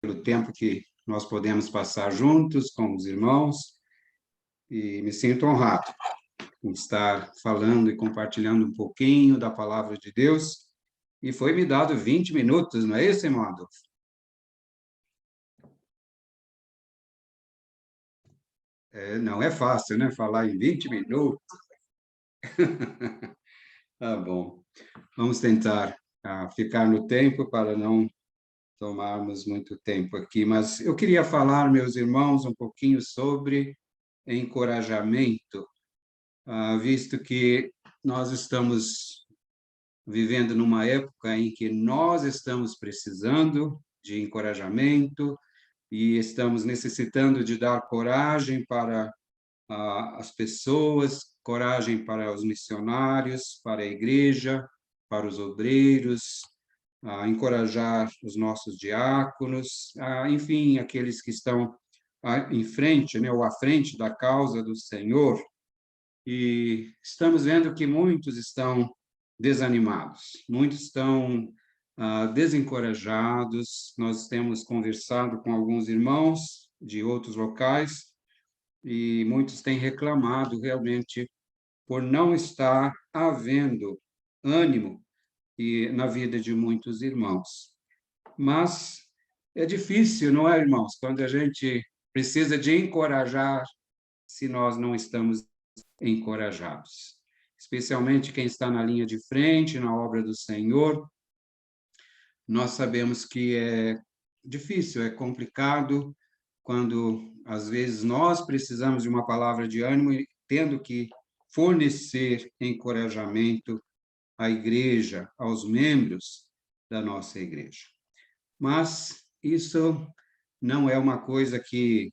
pelo tempo que nós podemos passar juntos com os irmãos, e me sinto honrado em estar falando e compartilhando um pouquinho da palavra de Deus, e foi me dado 20 minutos, não é isso, irmão Adolfo? Não é fácil, né, falar em 20 minutos. Tá bom. Vamos tentar ficar no tempo para não tomarmos muito tempo aqui, mas eu queria falar, meus irmãos, um pouquinho sobre encorajamento, visto que nós estamos vivendo numa época em que nós estamos precisando de encorajamento e estamos necessitando de dar coragem para as pessoas, coragem para os missionários, para a igreja, para os obreiros, encorajar os nossos diáconos, enfim, aqueles que estão em frente, né, ou à frente da causa do Senhor. E estamos vendo que muitos estão desanimados, muitos estão desencorajados. Nós temos conversado com alguns irmãos de outros locais e muitos têm reclamado realmente por não estar havendo ânimo na vida de muitos irmãos. Mas é difícil, não é, irmãos? Quando a gente precisa de encorajar, se nós não estamos encorajados. Especialmente quem está na linha de frente, na obra do Senhor, nós sabemos que é difícil, é complicado, quando, às vezes, nós precisamos de uma palavra de ânimo e tendo que fornecer encorajamento à igreja, aos membros da nossa igreja. Mas isso não é uma coisa que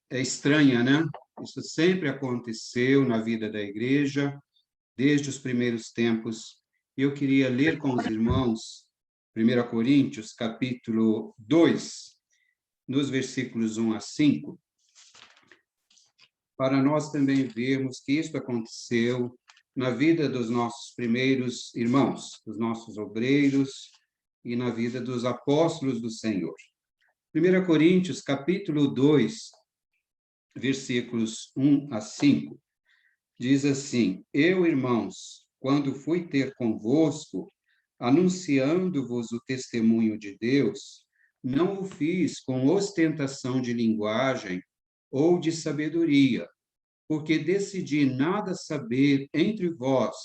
é estranha, né? Isso sempre aconteceu na vida da igreja, desde os primeiros tempos. Eu queria ler com os irmãos 1 Coríntios, capítulo 2, nos versículos 1 a 5, para nós também vermos que isso aconteceu na vida dos nossos primeiros irmãos, dos nossos obreiros e na vida dos apóstolos do Senhor. 1 Coríntios, capítulo 2, versículos 1 a 5, diz assim: Eu, irmãos, quando fui ter convosco, anunciando-vos o testemunho de Deus, não o fiz com ostentação de linguagem ou de sabedoria, porque decidi nada saber entre vós,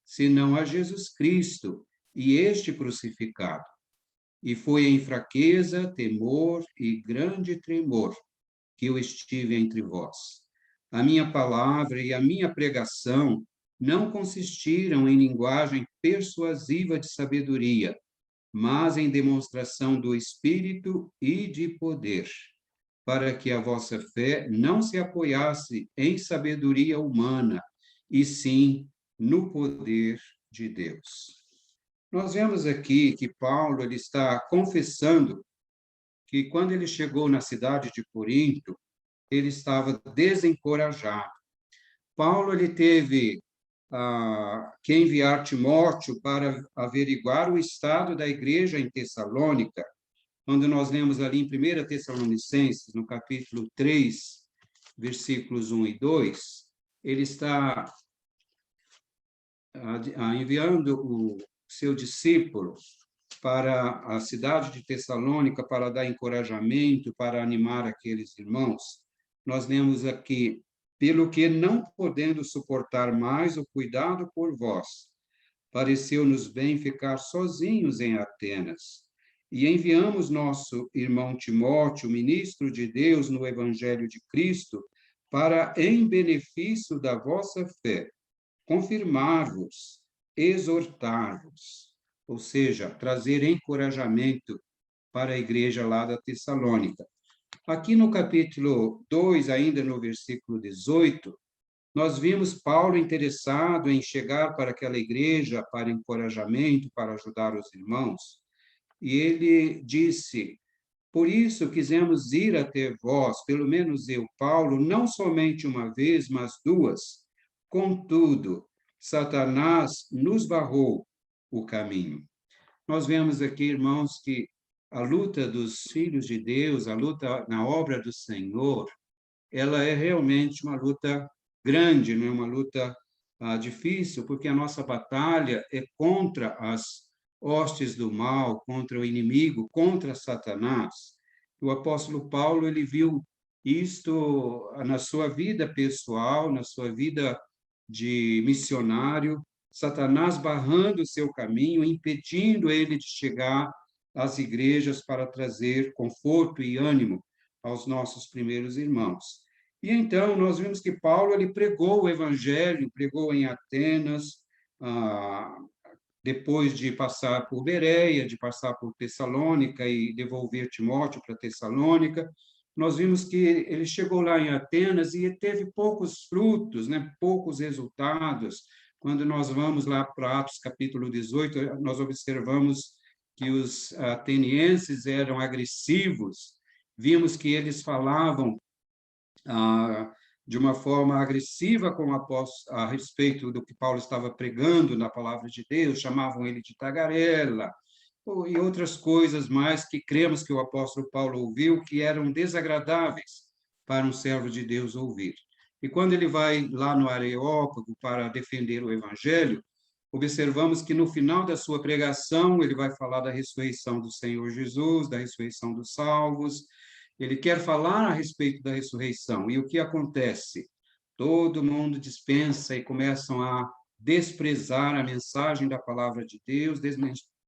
senão a Jesus Cristo e este crucificado. E foi em fraqueza, temor e grande tremor que eu estive entre vós. A minha palavra e a minha pregação não consistiram em linguagem persuasiva de sabedoria, mas em demonstração do Espírito e de poder, para que a vossa fé não se apoiasse em sabedoria humana, e sim no poder de Deus. Nós vemos aqui que Paulo ele está confessando que quando ele chegou na cidade de Corinto, ele estava desencorajado. Paulo ele teve que enviar Timóteo para averiguar o estado da igreja em Tessalônica. Quando nós lemos ali em 1 Tessalonicenses, no capítulo 3, versículos 1 e 2, ele está enviando o seu discípulo para a cidade de Tessalônica para dar encorajamento, para animar aqueles irmãos. Nós lemos aqui: pelo que, não podendo suportar mais o cuidado por vós, pareceu-nos bem ficar sozinhos em Atenas. E enviamos nosso irmão Timóteo, ministro de Deus no Evangelho de Cristo, para, em benefício da vossa fé, confirmar-vos, exortar-vos, ou seja, trazer encorajamento para a igreja lá da Tessalônica. Aqui no capítulo 2, ainda no versículo 18, nós vimos Paulo interessado em chegar para aquela igreja, para encorajamento, para ajudar os irmãos. E ele disse: por isso quisemos ir até vós, pelo menos eu, Paulo, não somente uma vez, mas duas. Contudo, Satanás nos barrou o caminho. Nós vemos aqui, irmãos, que a luta dos filhos de Deus, a luta na obra do Senhor, ela é realmente uma luta grande, não é uma luta difícil, porque a nossa batalha é contra as hostes do mal, contra o inimigo, contra Satanás. O apóstolo Paulo, ele viu isto na sua vida pessoal, na sua vida de missionário, Satanás barrando o seu caminho, impedindo ele de chegar às igrejas para trazer conforto e ânimo aos nossos primeiros irmãos. E então nós vimos que Paulo ele pregou o evangelho, pregou em Atenas, depois de passar por Bereia, de passar por Tessalônica e devolver Timóteo para Tessalônica. Nós vimos que ele chegou lá em Atenas e teve poucos frutos, né? Poucos resultados. Quando nós vamos lá para Atos capítulo 18, nós observamos que os atenienses eram agressivos, vimos que eles falavam de uma forma agressiva com o apóstolo, a respeito do que Paulo estava pregando na palavra de Deus, chamavam ele de tagarela, e outras coisas mais que cremos que o apóstolo Paulo ouviu, que eram desagradáveis para um servo de Deus ouvir. E quando ele vai lá no Areópago para defender o evangelho, observamos que no final da sua pregação, ele vai falar da ressurreição do Senhor Jesus, da ressurreição dos salvos, ele quer falar a respeito da ressurreição. E o que acontece? Todo mundo dispensa e começam a desprezar a mensagem da palavra de Deus,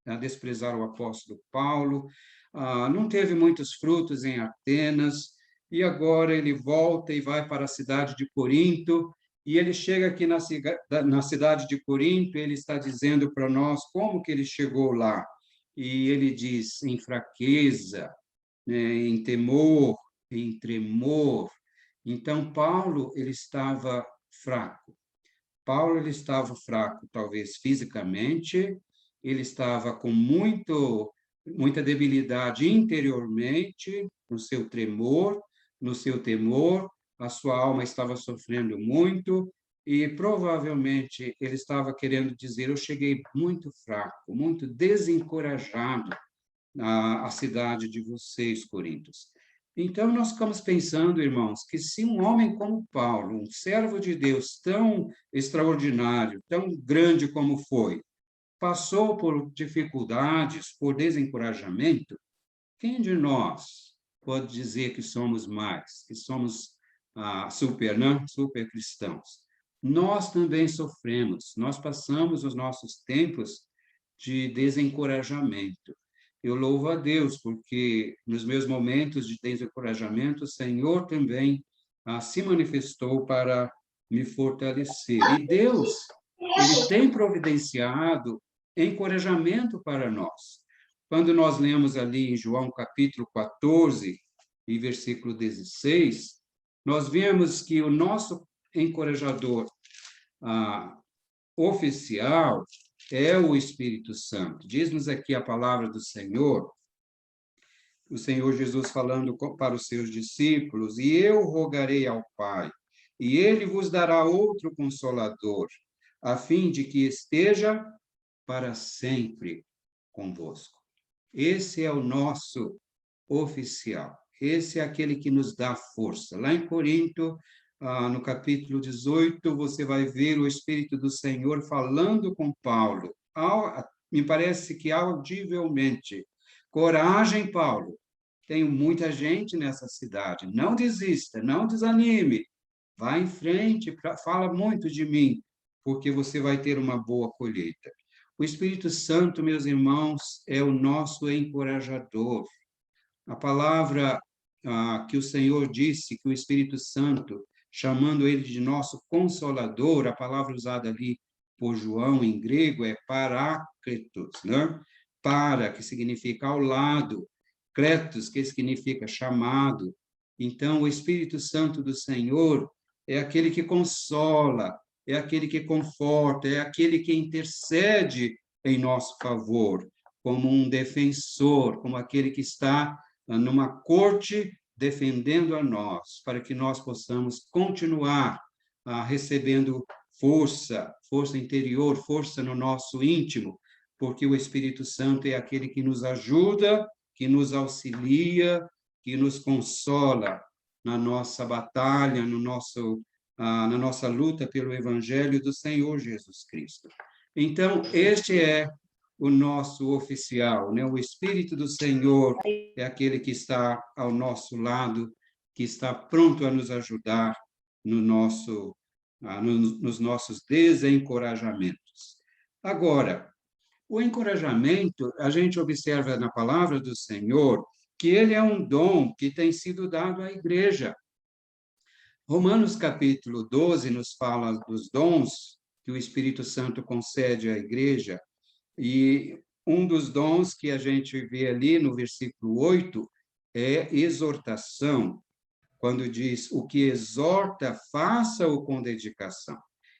a desprezar o apóstolo Paulo. Não teve muitos frutos em Atenas, e agora ele volta e vai para a cidade de Corinto, e ele chega aqui na cidade de Corinto, ele está dizendo para nós como que ele chegou lá. E ele diz, em fraqueza, em temor, em tremor. Então, Paulo, ele estava fraco. Paulo, ele estava fraco, talvez fisicamente, ele estava com muita debilidade interiormente, no seu tremor, no seu temor, a sua alma estava sofrendo muito, e provavelmente ele estava querendo dizer, eu cheguei muito fraco, muito desencorajado, a cidade de vocês, Coríntios. Então, nós ficamos pensando, irmãos, que se um homem como Paulo, um servo de Deus tão extraordinário, tão grande como foi, passou por dificuldades, por desencorajamento, quem de nós pode dizer que somos mais, que somos super, né? Super cristãos? Nós também sofremos, nós passamos os nossos tempos de desencorajamento. Eu louvo a Deus, porque nos meus momentos de desencorajamento, o Senhor também se manifestou para me fortalecer. E Deus, ele tem providenciado encorajamento para nós. Quando nós lemos ali em João capítulo 14 e versículo 16, nós vemos que o nosso encorajador oficial é o Espírito Santo. Diz-nos aqui a palavra do Senhor, o Senhor Jesus falando para os seus discípulos, e eu rogarei ao Pai, e ele vos dará outro consolador, a fim de que esteja para sempre convosco. Esse é o nosso oficial, esse é aquele que nos dá força. Lá em Corinto, no capítulo 18, você vai ver o Espírito do Senhor falando com Paulo, me parece que audivelmente. Coragem, Paulo, tenho muita gente nessa cidade, não desista, não desanime, vá em frente, fala muito de mim, porque você vai ter uma boa colheita. O Espírito Santo, meus irmãos, é o nosso encorajador. A palavra que o Senhor disse, que o Espírito Santo, chamando ele de nosso consolador, a palavra usada ali por João em grego é paráclitos, né? Para, que significa ao lado, kletos, que significa chamado. Então, o Espírito Santo do Senhor é aquele que consola, é aquele que conforta, é aquele que intercede em nosso favor, como um defensor, como aquele que está numa corte defendendo a nós, para que nós possamos continuar recebendo força interior, força no nosso íntimo, porque o Espírito Santo é aquele que nos ajuda, que nos auxilia, que nos consola na nossa batalha, na nossa luta pelo Evangelho do Senhor Jesus Cristo. Então, este é o nosso oficial, né? O Espírito do Senhor é aquele que está ao nosso lado, que está pronto a nos ajudar nos nossos desencorajamentos. Agora, o encorajamento, a gente observa na palavra do Senhor que ele é um dom que tem sido dado à igreja. Romanos capítulo 12 nos fala dos dons que o Espírito Santo concede à igreja, e um dos dons que a gente vê ali no versículo 8 é exortação, quando diz: o que exorta, faça-o com dedicação.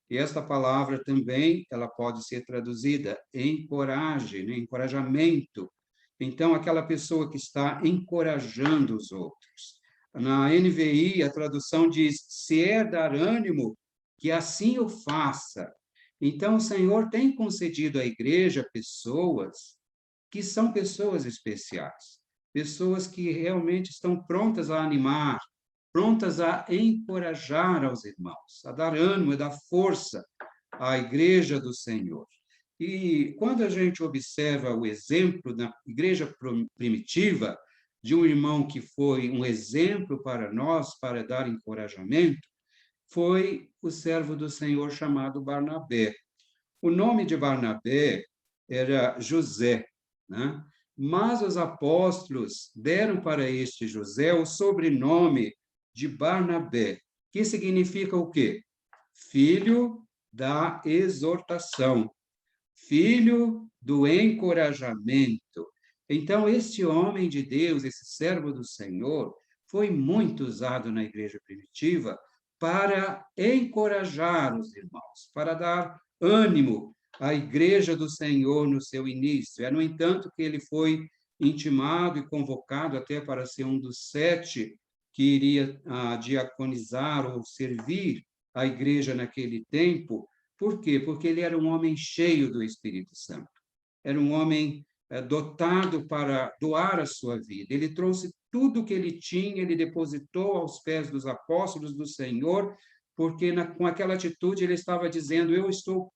E esta palavra também, ela pode ser traduzida encoraje, né? Encorajamento. Então, aquela pessoa que está encorajando os outros. Na NVI, a tradução diz: se é dar ânimo, que assim o faça. Então, o Senhor tem concedido à igreja pessoas que são pessoas especiais, pessoas que realmente estão prontas a animar, prontas a encorajar aos irmãos, a dar ânimo, a dar força à igreja do Senhor. E quando a gente observa o exemplo na igreja primitiva, de um irmão que foi um exemplo para nós, para dar encorajamento, foi o servo do Senhor chamado Barnabé. O nome de Barnabé era José, né? Mas os apóstolos deram para este José o sobrenome de Barnabé, que significa o quê? Filho da exortação, filho do encorajamento. Então, este homem de Deus, esse servo do Senhor, foi muito usado na igreja primitiva para encorajar os irmãos, para dar ânimo à igreja do Senhor no seu início. É, no entanto, que ele foi intimado e convocado até para ser um dos 7 que iria diaconizar ou servir a igreja naquele tempo. Por quê? Porque ele era um homem cheio do Espírito Santo. Era um homem dotado para doar a sua vida. Ele trouxe tudo o que ele tinha, ele depositou aos pés dos apóstolos do Senhor, porque com aquela atitude ele estava dizendo: eu estou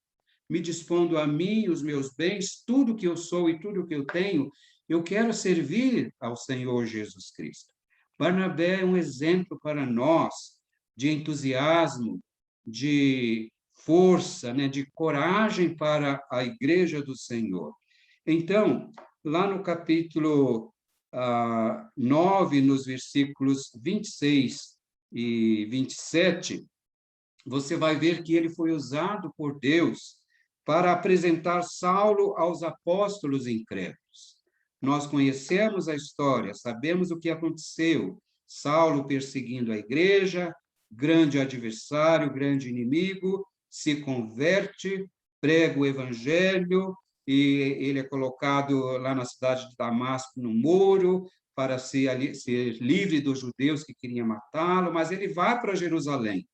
me dispondo a mim, os meus bens, tudo que eu sou e tudo que eu tenho, eu quero servir ao Senhor Jesus Cristo. Barnabé é um exemplo para nós de entusiasmo, de força, né, de coragem para a igreja do Senhor. Então, lá no capítulo 9, nos versículos 26 e 27, você vai ver que ele foi usado por Deus para apresentar Saulo aos apóstolos incrédulos. Nós conhecemos a história, sabemos o que aconteceu. Saulo perseguindo a igreja, grande adversário, grande inimigo, se converte, prega o evangelho, e ele é colocado lá na cidade de Damasco, no muro, para ser livre dos judeus que queriam matá-lo, mas ele vai para Jerusalém.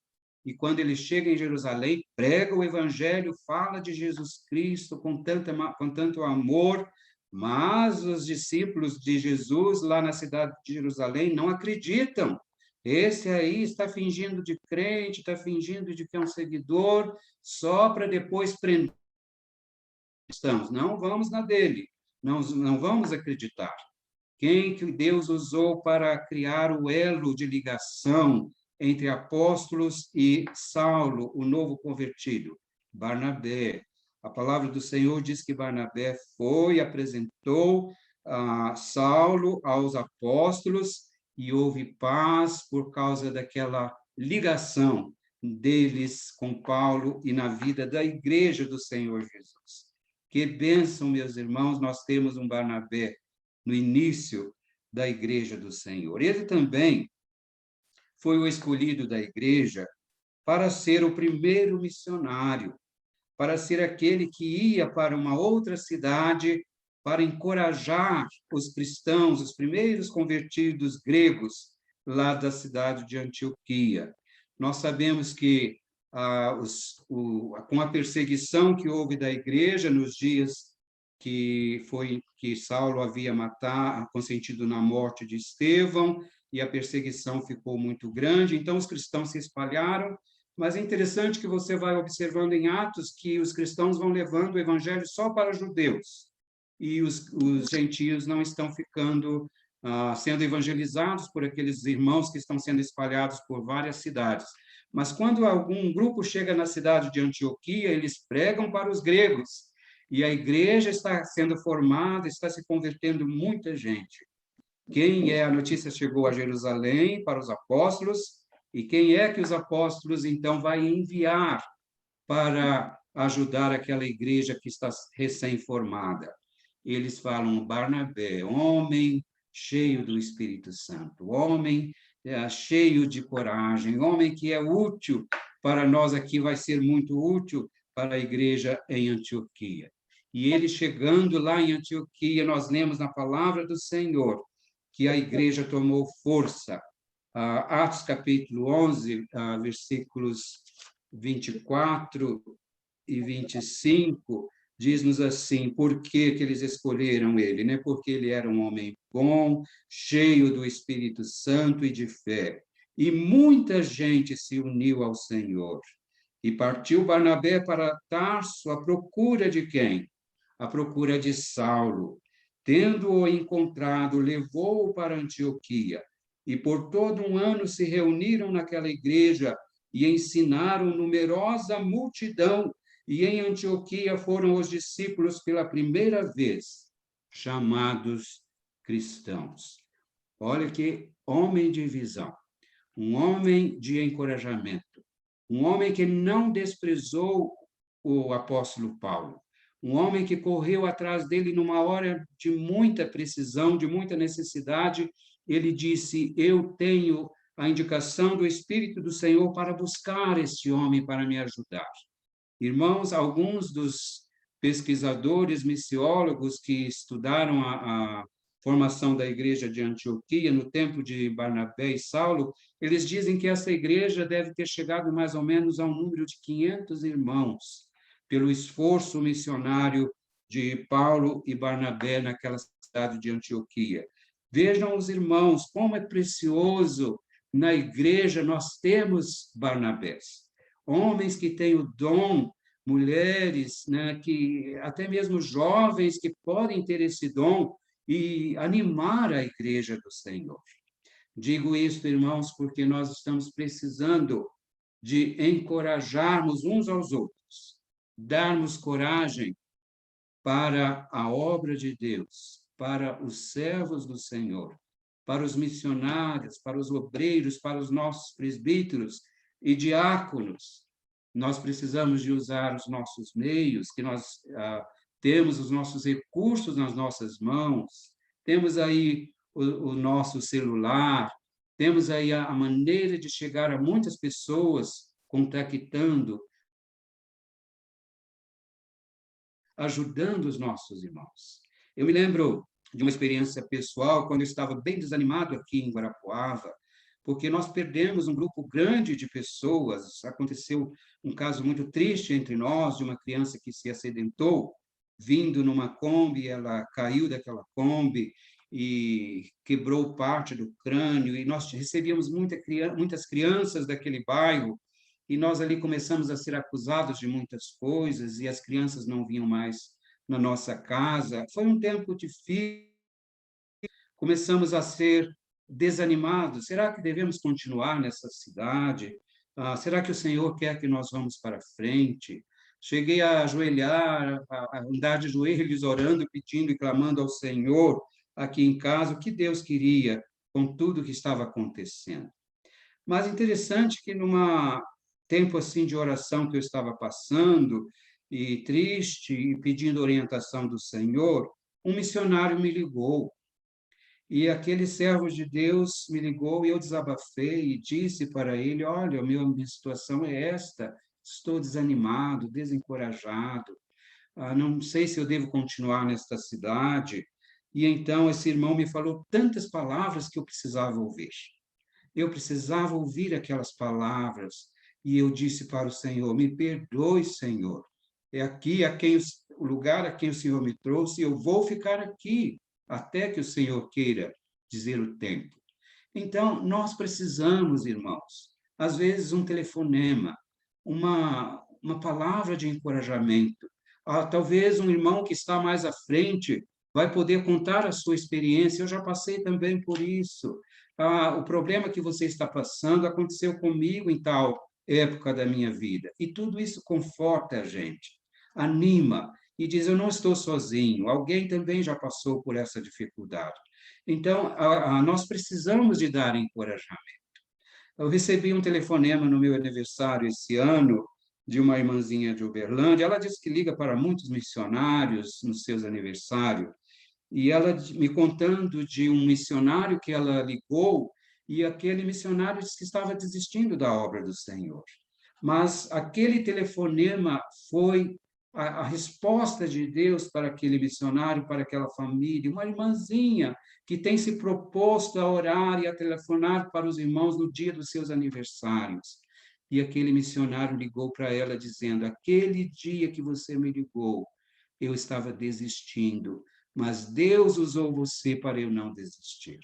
E quando ele chega em Jerusalém, prega o evangelho, fala de Jesus Cristo com tanto amor, mas os discípulos de Jesus lá na cidade de Jerusalém não acreditam. Esse aí está fingindo de crente, está fingindo de que é um seguidor, só para depois prender cristãos. Não vamos na dele, não vamos acreditar. Quem que Deus usou para criar o elo de ligação entre apóstolos e Saulo, o novo convertido? Barnabé. A palavra do Senhor diz que Barnabé apresentou Saulo aos apóstolos, e houve paz por causa daquela ligação deles com Paulo e na vida da igreja do Senhor Jesus. Que bênção, meus irmãos, nós temos um Barnabé no início da igreja do Senhor. Ele também foi o escolhido da igreja para ser o primeiro missionário, para ser aquele que ia para uma outra cidade para encorajar os cristãos, os primeiros convertidos gregos lá da cidade de Antioquia. Nós sabemos que com a perseguição que houve da igreja nos dias que Saulo havia consentido na morte de Estevão, e a perseguição ficou muito grande, então os cristãos se espalharam, mas é interessante que você vai observando em Atos que os cristãos vão levando o evangelho só para os judeus, e os gentios não estão ficando sendo evangelizados por aqueles irmãos que estão sendo espalhados por várias cidades. Mas quando algum grupo chega na cidade de Antioquia, eles pregam para os gregos, e a igreja está sendo formada, está se convertendo muita gente. A notícia chegou a Jerusalém para os apóstolos, e quem é que os apóstolos, então, vai enviar para ajudar aquela igreja que está recém-formada? Eles falam Barnabé, homem cheio do Espírito Santo, homem cheio de coragem, homem que é útil para nós aqui, vai ser muito útil para a igreja em Antioquia. E ele chegando lá em Antioquia, nós lemos na palavra do Senhor que a igreja tomou força. Atos capítulo 11, versículos 24 e 25, diz-nos assim, por que eles escolheram ele, né? Porque ele era um homem bom, cheio do Espírito Santo e de fé. E muita gente se uniu ao Senhor. E partiu Barnabé para Tarso à procura de quem? À procura de Saulo. Tendo-o encontrado, levou-o para Antioquia. E por todo um ano se reuniram naquela igreja e ensinaram numerosa multidão. E em Antioquia foram os discípulos pela primeira vez chamados cristãos. Olha que homem de visão, um homem de encorajamento, um homem que não desprezou o apóstolo Paulo, um homem que correu atrás dele numa hora de muita precisão, de muita necessidade. Ele disse: eu tenho a indicação do Espírito do Senhor para buscar este homem para me ajudar. Irmãos, alguns dos pesquisadores, missiólogos que estudaram a formação da igreja de Antioquia no tempo de Barnabé e Saulo, eles dizem que essa igreja deve ter chegado mais ou menos a um número de 500 irmãos, pelo esforço missionário de Paulo e Barnabé naquela cidade de Antioquia. Vejam os irmãos, como é precioso na igreja nós temos Barnabés, homens que têm o dom, mulheres, né, que até mesmo jovens que podem ter esse dom e animar a igreja do Senhor. Digo isto, irmãos, porque nós estamos precisando de encorajarmos uns aos outros, darmos coragem para a obra de Deus, para os servos do Senhor, para os missionários, para os obreiros, para os nossos presbíteros e diáconos. Nós precisamos de usar os nossos meios, que nós temos os nossos recursos nas nossas mãos, temos aí o nosso celular, temos aí a maneira de chegar a muitas pessoas contactando, ajudando os nossos irmãos. Eu me lembro de uma experiência pessoal, quando eu estava bem desanimado aqui em Guarapuava, porque nós perdemos um grupo grande de pessoas. Aconteceu um caso muito triste entre nós, de uma criança que se acidentou, vindo numa Kombi, ela caiu daquela Kombi e quebrou parte do crânio, e nós recebíamos muitas crianças daquele bairro, e nós ali começamos a ser acusados de muitas coisas, e as crianças não vinham mais na nossa casa. Foi um tempo difícil, começamos a ser desanimados. Será que devemos continuar nessa cidade? Será que o Senhor quer que nós vamos para frente? Cheguei a ajoelhar, a andar de joelhos, orando, pedindo e clamando ao Senhor aqui em casa, o que Deus queria com tudo que estava acontecendo. Mas interessante que numa tempo assim de oração que eu estava passando, e triste, e pedindo orientação do Senhor, um missionário me ligou. E aquele servo de Deus me ligou e eu desabafei e disse para ele: olha, minha situação é esta, estou desanimado, desencorajado, não sei se eu devo continuar nesta cidade. E então esse irmão me falou tantas palavras que eu precisava ouvir. Eu precisava ouvir aquelas palavras, e eu disse para o Senhor: me perdoe, Senhor, é aqui o lugar a quem o Senhor me trouxe, eu vou ficar aqui até que o Senhor queira dizer o tempo. Então, nós precisamos, irmãos, às vezes um telefonema, uma palavra de encorajamento. Talvez um irmão que está mais à frente vai poder contar a sua experiência. Eu já passei também por isso. O problema que você está passando aconteceu comigo em tal época da minha vida. E tudo isso conforta a gente, anima e diz: eu não estou sozinho, alguém também já passou por essa dificuldade. Então, nós precisamos de dar encorajamento. Eu recebi um telefonema no meu aniversário esse ano, de uma irmãzinha de Uberlândia. Ela disse que liga para muitos missionários nos seus aniversários, e ela me contando de um missionário que ela ligou, e aquele missionário disse que estava desistindo da obra do Senhor. Mas aquele telefonema foi a resposta de Deus para aquele missionário, para aquela família, uma irmãzinha que tem se proposto a orar e a telefonar para os irmãos no dia dos seus aniversários. E aquele missionário ligou para ela dizendo: aquele dia que você me ligou, eu estava desistindo, mas Deus usou você para eu não desistir.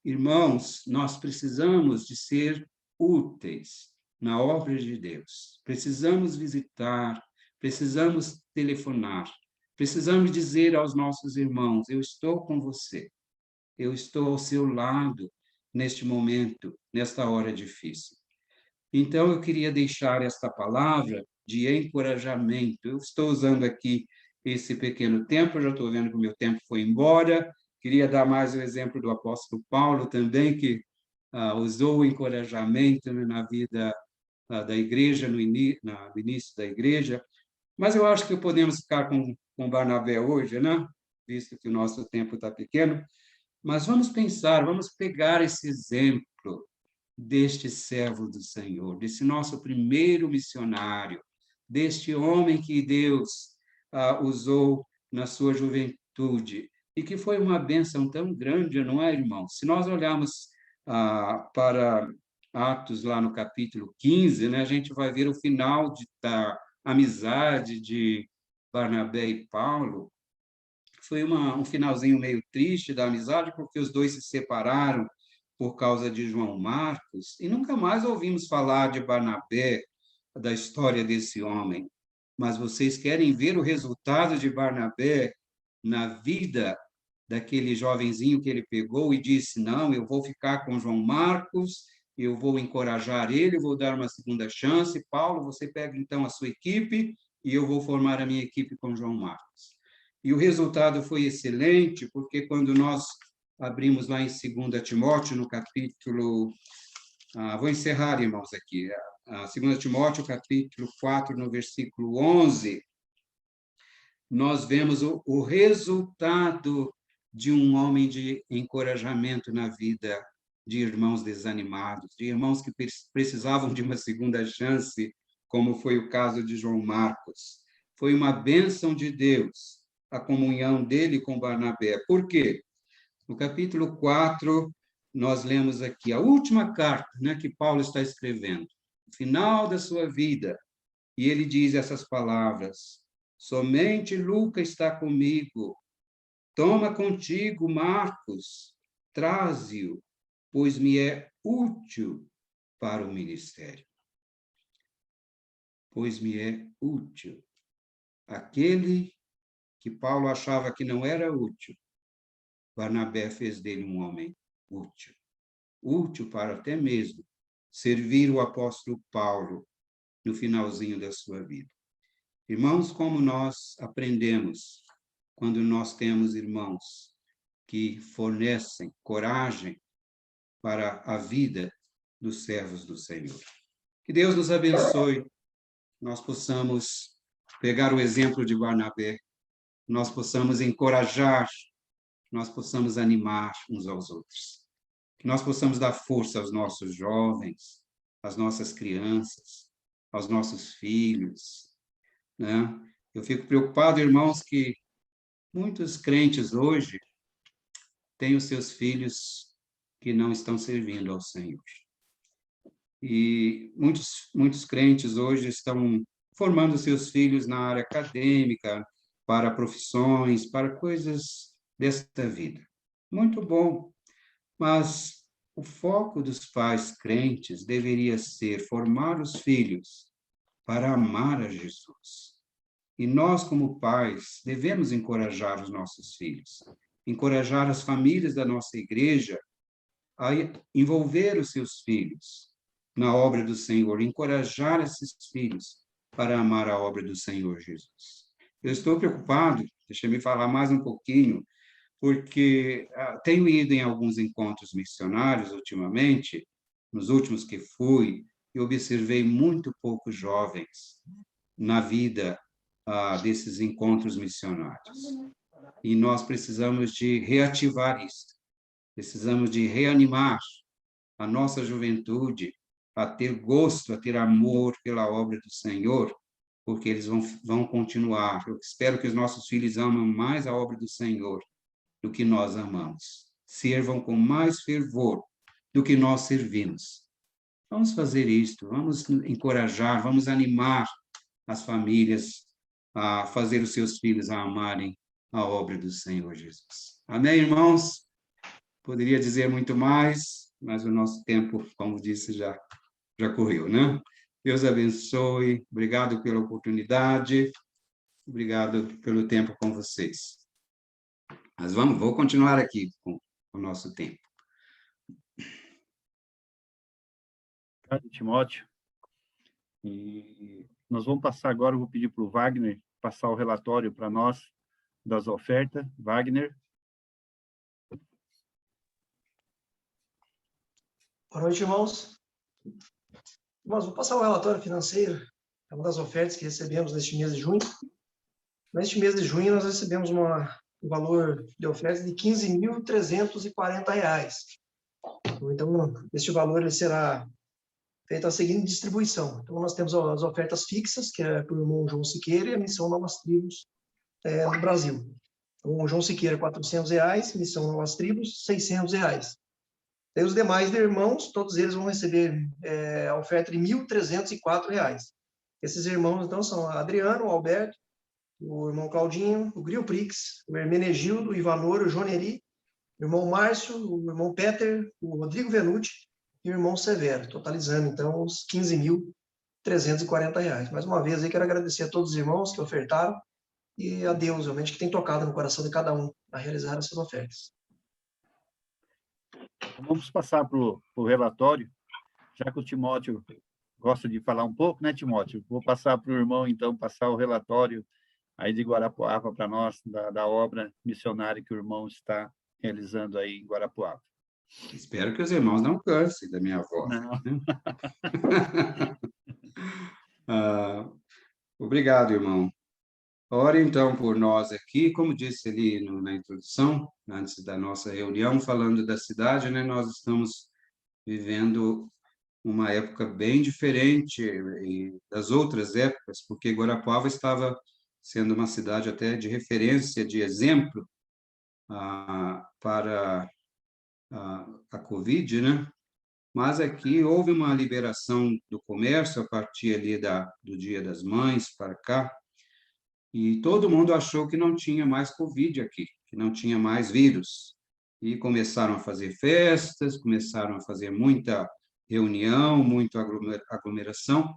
Irmãos, nós precisamos de ser úteis na obra de Deus. Precisamos visitar, precisamos telefonar, precisamos dizer aos nossos irmãos: eu estou com você, eu estou ao seu lado neste momento, nesta hora difícil. Então, eu queria deixar esta palavra de encorajamento. Eu estou usando aqui esse pequeno tempo, eu já estou vendo que o meu tempo foi embora. Queria dar mais o exemplo do apóstolo Paulo também, que usou o encorajamento na vida da igreja, no início da igreja. Mas eu acho que podemos ficar com Barnabé hoje, né? Visto que o nosso tempo está pequeno. Mas vamos pensar, vamos pegar esse exemplo deste servo do Senhor, desse nosso primeiro missionário, deste homem que Deus usou na sua juventude, e que foi uma bênção tão grande, não é, irmão? Se nós olharmos para Atos, lá no capítulo 15, né, a gente vai ver o final da amizade de Barnabé e Paulo. Foi um finalzinho meio triste da amizade, porque os dois se separaram por causa de João Marcos, e nunca mais ouvimos falar de Barnabé, da história desse homem. Mas vocês querem ver o resultado de Barnabé na vida daquele jovenzinho que ele pegou e disse: não, eu vou ficar com João Marcos, eu vou encorajar ele, vou dar uma segunda chance. Paulo, você pega então a sua equipe e eu vou formar a minha equipe com João Marcos. E o resultado foi excelente, porque quando nós abrimos lá em 2 Timóteo, no capítulo... vou encerrar, irmãos, aqui. 2 Timóteo, capítulo 4, no versículo 11, nós vemos o resultado de um homem de encorajamento na vida de irmãos desanimados, de irmãos que precisavam de uma segunda chance, como foi o caso de João Marcos. Foi uma bênção de Deus a comunhão dele com Barnabé. Por quê? No capítulo 4, nós lemos aqui a última carta, né, que Paulo está escrevendo, no final da sua vida, e ele diz essas palavras: somente Lucas está comigo, toma contigo Marcos, traze-o, pois me é útil para o ministério. Pois me é útil. Aquele que Paulo achava que não era útil, Barnabé fez dele um homem útil. Útil para até mesmo servir o apóstolo Paulo no finalzinho da sua vida. Irmãos, como nós aprendemos quando nós temos irmãos que fornecem coragem para a vida dos servos do Senhor. Que Deus nos abençoe, nós possamos pegar o exemplo de Barnabé, nós possamos encorajar, nós possamos animar uns aos outros. Que nós possamos dar força aos nossos jovens, às nossas crianças, aos nossos filhos, né? Eu fico preocupado, irmãos, que muitos crentes hoje têm os seus filhos que não estão servindo ao Senhor. E muitos crentes hoje estão formando seus filhos na área acadêmica, para profissões, para coisas desta vida. Muito bom, mas o foco dos pais crentes deveria ser formar os filhos para amar a Jesus. E nós, como pais, devemos encorajar os nossos filhos, encorajar as famílias da nossa igreja a envolver os seus filhos na obra do Senhor, encorajar esses filhos para amar a obra do Senhor Jesus. Eu estou preocupado, deixa eu me falar mais um pouquinho, porque tenho ido em alguns encontros missionários ultimamente, nos últimos que fui, e observei muito poucos jovens na vida desses encontros missionários. E nós precisamos de reativar isso. Precisamos de reanimar a nossa juventude a ter gosto, a ter amor pela obra do Senhor, porque eles vão continuar. Eu espero que os nossos filhos amem mais a obra do Senhor do que nós amamos. Sirvam com mais fervor do que nós servimos. Vamos fazer isto, vamos encorajar, vamos animar as famílias a fazer os seus filhos a amarem a obra do Senhor Jesus. Amém, irmãos? Poderia dizer muito mais, mas o nosso tempo, como disse, já correu, né? Deus abençoe, obrigado pela oportunidade, obrigado pelo tempo com vocês. Mas vou continuar aqui com o nosso tempo. Obrigado, Timóteo. E nós vamos passar agora, eu vou pedir para o Wagner passar o relatório para nós das ofertas. Wagner. Boa noite, irmãos. Irmãos, vou passar o relatório financeiro, é uma das ofertas que recebemos neste mês de junho. Neste mês de junho, nós recebemos um valor de oferta de R$ 15.340. Então, este valor ele será feita a seguinte distribuição. Então, nós temos as ofertas fixas, que é para o irmão João Siqueira, e a Missão Novas Tribos no Brasil. Então, o João Siqueira, R$ 400, Missão Novas Tribos, R$ 600. E os demais irmãos, todos eles vão receber a oferta de R$ 1.304. Esses irmãos, então, são Adriano, o Alberto, o irmão Claudinho, o Grio Prix, o Hermenegildo, o Ivanor, o Joneri, o irmão Márcio, o irmão Peter, o Rodrigo Venuti e o irmão Severo, totalizando, então, os R$ 15.340. Mais uma vez, eu quero agradecer a todos os irmãos que ofertaram e a Deus, realmente, que tem tocado no coração de cada um a realizar essas ofertas. Vamos passar para o relatório, já que o Timóteo gosta de falar um pouco, né, Timóteo? Vou passar para o irmão, então, passar o relatório aí de Guarapuava para nós, da obra missionária que o irmão está realizando aí em Guarapuava. Espero que os irmãos não cansem da minha voz. Não. Obrigado, irmão. Ore, então, por nós aqui, como disse ali na introdução, antes da nossa reunião, falando da cidade, né, nós estamos vivendo uma época bem diferente das outras épocas, porque Guarapuava estava sendo uma cidade até de referência, de exemplo para a Covid, né? Mas aqui houve uma liberação do comércio a partir ali do Dia das Mães para cá, e todo mundo achou que não tinha mais Covid aqui, que não tinha mais vírus. E começaram a fazer festas, começaram a fazer muita reunião, muita aglomeração,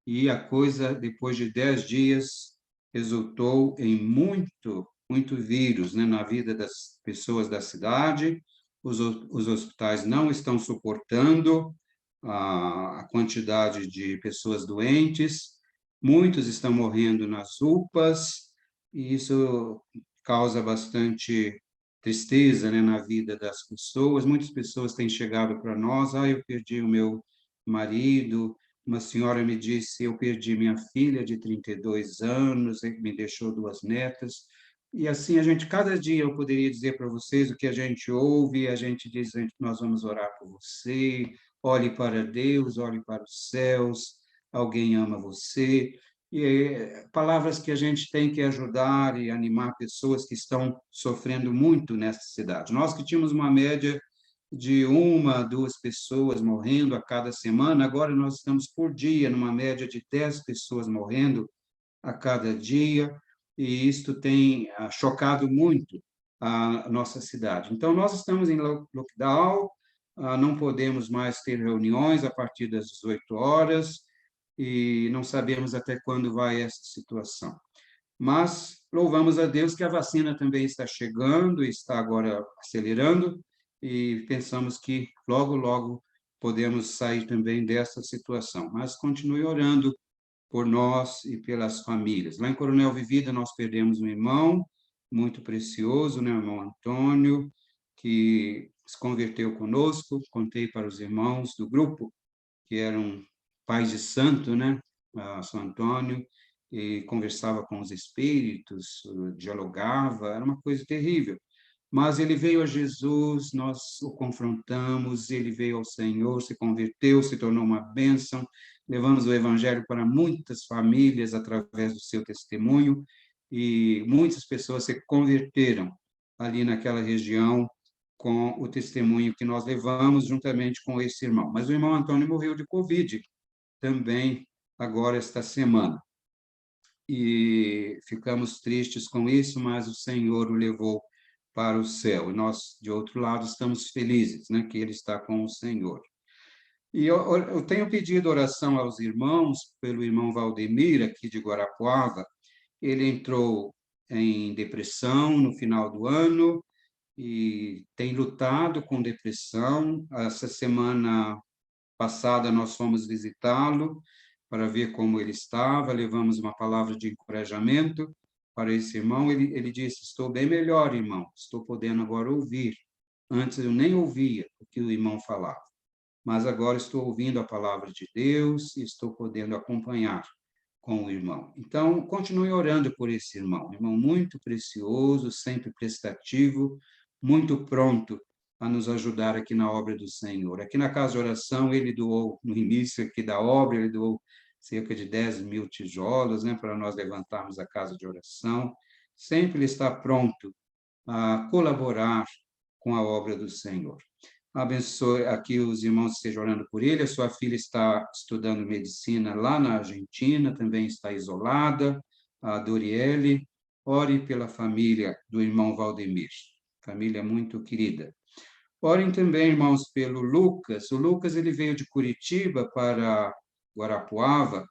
e a coisa, depois de 10 dias, resultou em muito vírus, né, na vida das pessoas da cidade. Os hospitais não estão suportando a quantidade de pessoas doentes, muitos estão morrendo nas UPAs, e isso causa bastante tristeza, né, na vida das pessoas. Muitas pessoas têm chegado para nós, eu perdi o meu marido, uma senhora me disse, eu perdi minha filha de 32 anos, me deixou 2 netas, e assim cada dia eu poderia dizer para vocês o que a gente ouve, a gente diz, nós vamos orar por você, olhe para Deus, olhe para os céus, alguém ama você, e palavras que a gente tem que ajudar e animar pessoas que estão sofrendo muito nessa cidade. Nós que tínhamos uma média de 1, 2 pessoas morrendo a cada semana, agora nós estamos por dia, numa média de 10 pessoas morrendo a cada dia, e isto tem chocado muito a nossa cidade. Então, nós estamos em lockdown, não podemos mais ter reuniões a partir das 18 horas, e não sabemos até quando vai essa situação. Mas louvamos a Deus que a vacina também está chegando, está agora acelerando, e pensamos que logo, logo podemos sair também dessa situação. Mas continue orando por nós e pelas famílias. Lá em Coronel Vivida, nós perdemos um irmão muito precioso, né, o irmão Antônio, que se converteu conosco. Contei para os irmãos do grupo, que eram pais de santo, né, São Antônio, e conversava com os espíritos, dialogava, era uma coisa terrível. Mas ele veio a Jesus, nós o confrontamos, ele veio ao Senhor, se converteu, se tornou uma bênção, levamos o evangelho para muitas famílias através do seu testemunho, e muitas pessoas se converteram ali naquela região com o testemunho que nós levamos juntamente com esse irmão. Mas o irmão Antônio morreu de Covid também agora esta semana. E ficamos tristes com isso, mas o Senhor o levou para o céu. E nós, de outro lado, estamos felizes, né, que ele está com o Senhor. E eu tenho pedido oração aos irmãos, pelo irmão Valdemir, aqui de Guarapuava. Ele entrou em depressão no final do ano e tem lutado com depressão. Essa semana passada nós fomos visitá-lo para ver como ele estava, levamos uma palavra de encorajamento para esse irmão. Ele disse: estou bem melhor, irmão, estou podendo agora ouvir. Antes eu nem ouvia o que o irmão falava, mas agora estou ouvindo a palavra de Deus e estou podendo acompanhar com o irmão. Então, continue orando por esse irmão muito precioso, sempre prestativo, muito pronto a nos ajudar aqui na obra do Senhor. Aqui na casa de oração, ele doou, no início aqui da obra, ele doou cerca de 10.000 tijolos, né, para nós levantarmos a casa de oração. Sempre ele está pronto a colaborar com a obra do Senhor. Abençoe aqui os irmãos que estejam orando por ele. A sua filha está estudando medicina lá na Argentina, também está isolada, a Doriele. Ore pela família do irmão Valdemir, família muito querida. Orem também, irmãos, pelo Lucas. O Lucas, ele veio de Curitiba para Guarapuava,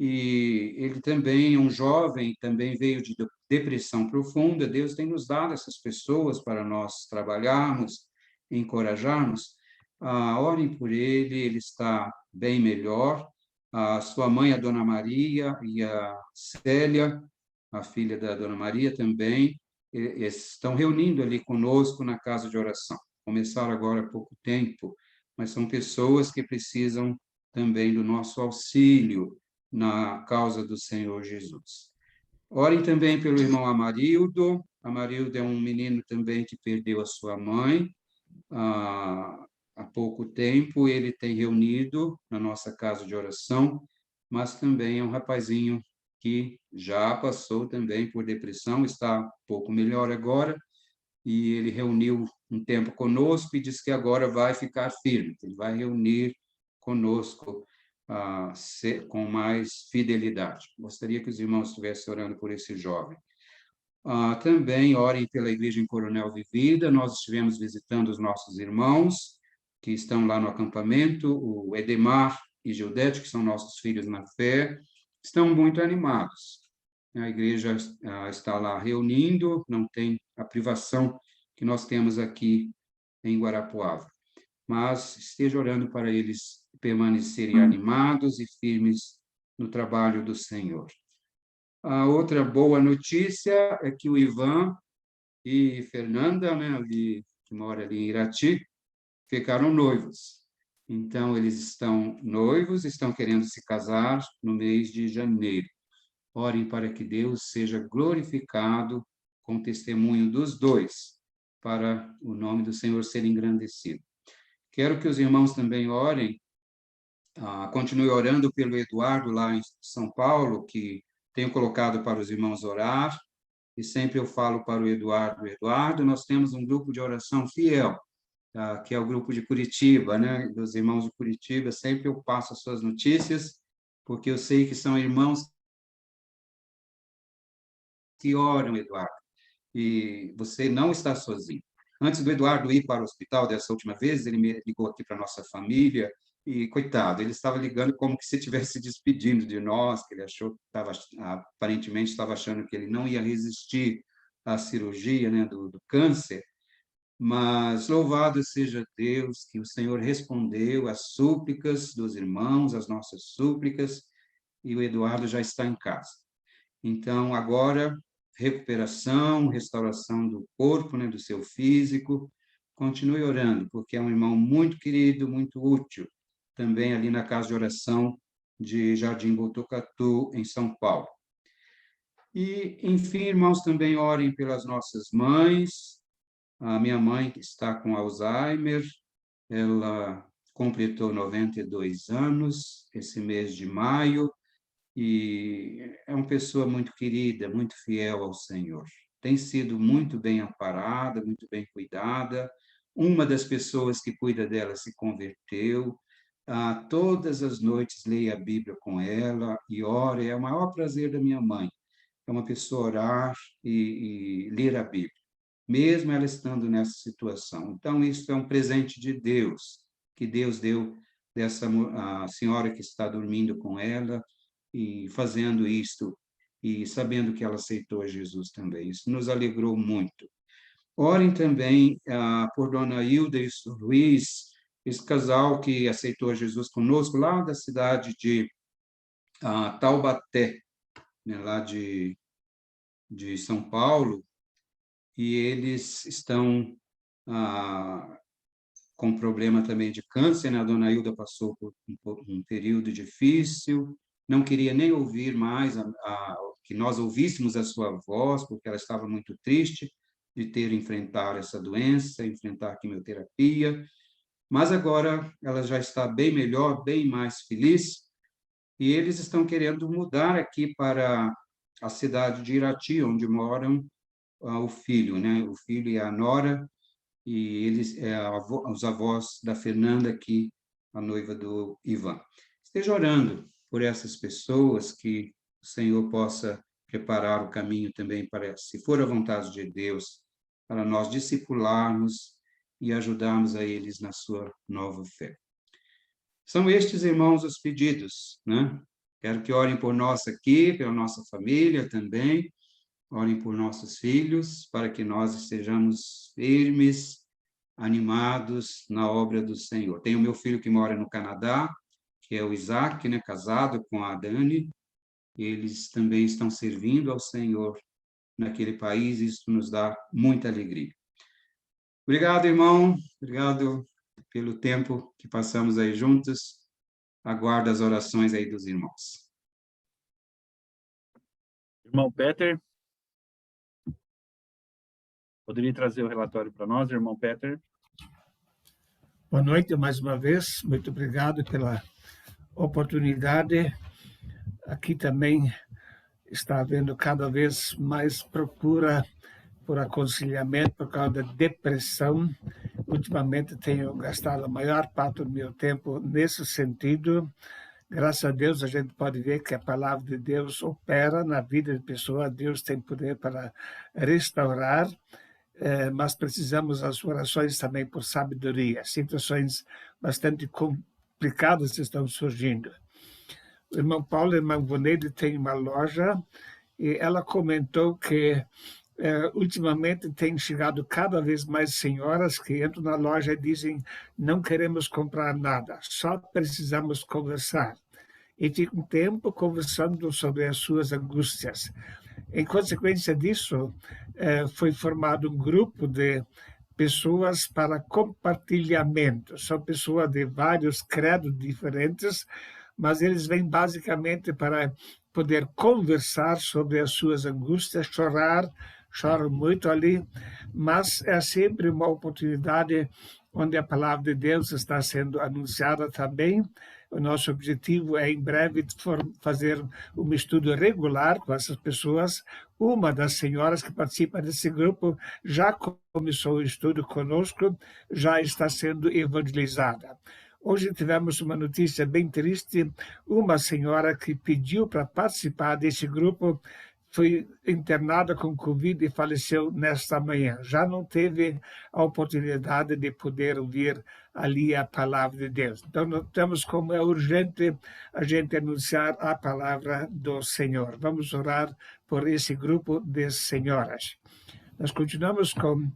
e ele também, um jovem, também veio de depressão profunda. Deus tem nos dado essas pessoas para nós trabalharmos, encorajarmos. Orem por ele, ele está bem melhor. A sua mãe, a Dona Maria, e a Célia, a filha da Dona Maria também, estão reunindo ali conosco na casa de oração. Começaram agora há pouco tempo, mas são pessoas que precisam também do nosso auxílio na causa do Senhor Jesus. Orem também pelo irmão Amarildo. Amarildo é um menino também que perdeu a sua mãe há pouco tempo. Ele tem reunido na nossa casa de oração, mas também é um rapazinho que já passou também por depressão, está um pouco melhor agora, e ele reuniu um tempo conosco e disse que agora vai ficar firme, que ele vai reunir conosco com mais fidelidade. Gostaria que os irmãos estivessem orando por esse jovem. Também orem pela Igreja em Coronel Vivida. Nós estivemos visitando os nossos irmãos que estão lá no acampamento, o Edemar e Gildete, que são nossos filhos na fé, estão muito animados. A igreja está lá reunindo, não tem a privação que nós temos aqui em Guarapuava. Mas esteja orando para eles permanecerem animados e firmes no trabalho do Senhor. A outra boa notícia é que o Ivan e Fernanda, né, que mora ali em Irati, ficaram noivos. Então, eles estão noivos, estão querendo se casar no mês de janeiro. Orem para que Deus seja glorificado com o testemunho dos dois, para o nome do Senhor ser engrandecido. Quero que os irmãos também orem, continue orando pelo Eduardo lá em São Paulo, que tenho colocado para os irmãos orar, e sempre eu falo para o Eduardo: Eduardo, nós temos um grupo de oração fiel, que é o grupo de Curitiba, né? Dos irmãos de Curitiba. Sempre eu passo as suas notícias, porque eu sei que são irmãos que oram, Eduardo, e você não está sozinho. Antes do Eduardo ir para o hospital dessa última vez, ele me ligou aqui para a nossa família, e, coitado, ele estava ligando como que se estivesse despedindo de nós, que ele achou que estava, aparentemente estava achando que ele não ia resistir à cirurgia, né, do câncer, mas louvado seja Deus, que o Senhor respondeu às súplicas dos irmãos, às nossas súplicas, e o Eduardo já está em casa. Então, agora, recuperação, restauração do corpo, né, do seu físico. Continue orando, porque é um irmão muito querido, muito útil, também ali na casa de oração de Jardim Botucatu, em São Paulo. E, enfim, irmãos, também orem pelas nossas mães. A minha mãe, que está com Alzheimer, ela completou 92 anos esse mês de maio, e é uma pessoa muito querida, muito fiel ao Senhor. Tem sido muito bem amparada, muito bem cuidada. Uma das pessoas que cuida dela se converteu. Todas as noites leia a Bíblia com ela e ora. É o maior prazer da minha mãe. É uma pessoa orar e ler a Bíblia, mesmo ela estando nessa situação. Então, isso é um presente de Deus, que Deus deu dessa a senhora que está dormindo com ela, e fazendo isto, e sabendo que ela aceitou a Jesus também. Isso nos alegrou muito. Orem também por Dona Hilda e o Luiz, esse casal que aceitou a Jesus conosco, lá da cidade de Taubaté, né, lá de São Paulo, e eles estão com problema também de câncer, né? A Dona Hilda passou por um período difícil, não queria nem ouvir mais que nós ouvíssemos a sua voz, porque ela estava muito triste de ter enfrentar essa doença, enfrentar a quimioterapia, mas agora ela já está bem melhor, bem mais feliz, e eles estão querendo mudar aqui para a cidade de Irati, onde moram o filho, né? O filho e a nora, e eles os avós da Fernanda aqui, a noiva do Ivan. Esteja orando por essas pessoas, que o Senhor possa preparar o caminho também para, se for a vontade de Deus, para nós discipularmos e ajudarmos a eles na sua nova fé. São estes, irmãos, os pedidos, né? Quero que orem por nós aqui, pela nossa família também, orem por nossos filhos, para que nós estejamos firmes, animados na obra do Senhor. Tenho meu filho que mora no Canadá, que é o Isaac, né, casado com a Dani. Eles também estão servindo ao Senhor naquele país, e isso nos dá muita alegria. Obrigado, irmão. Obrigado pelo tempo que passamos aí juntos. Aguardo as orações aí dos irmãos. Irmão Peter, poderia trazer o relatório para nós, irmão Peter? Boa noite mais uma vez, muito obrigado pela oportunidade. Aqui também está havendo cada vez mais procura por aconselhamento por causa da depressão. Ultimamente tenho gastado a maior parte do meu tempo nesse sentido. Graças a Deus a gente pode ver que a palavra de Deus opera na vida de pessoa. Deus tem poder para restaurar, mas precisamos das orações também por sabedoria. Situações bastante complicadas estão surgindo. O irmão Paulo e a irmã Voneide têm uma loja, e ela comentou que ultimamente tem chegado cada vez mais senhoras que entram na loja e dizem: não queremos comprar nada, só precisamos conversar. E ficam um tempo conversando sobre as suas angústias. Em consequência disso, foi formado um grupo de pessoas para compartilhamento. São pessoas de vários credos diferentes, mas eles vêm basicamente para poder conversar sobre as suas angústias, choram muito ali, mas é sempre uma oportunidade onde a palavra de Deus está sendo anunciada também, O nosso objetivo é, em breve, fazer um estudo regular com essas pessoas. Uma das senhoras que participa desse grupo já começou o estudo conosco, já está sendo evangelizada. Hoje tivemos uma notícia bem triste. Uma senhora que pediu para participar desse grupo foi internada com Covid e faleceu nesta manhã. Já não teve a oportunidade de poder ouvir ali a palavra de Deus. Então, notamos como é urgente a gente anunciar a palavra do Senhor. Vamos orar por esse grupo de senhoras. Nós continuamos com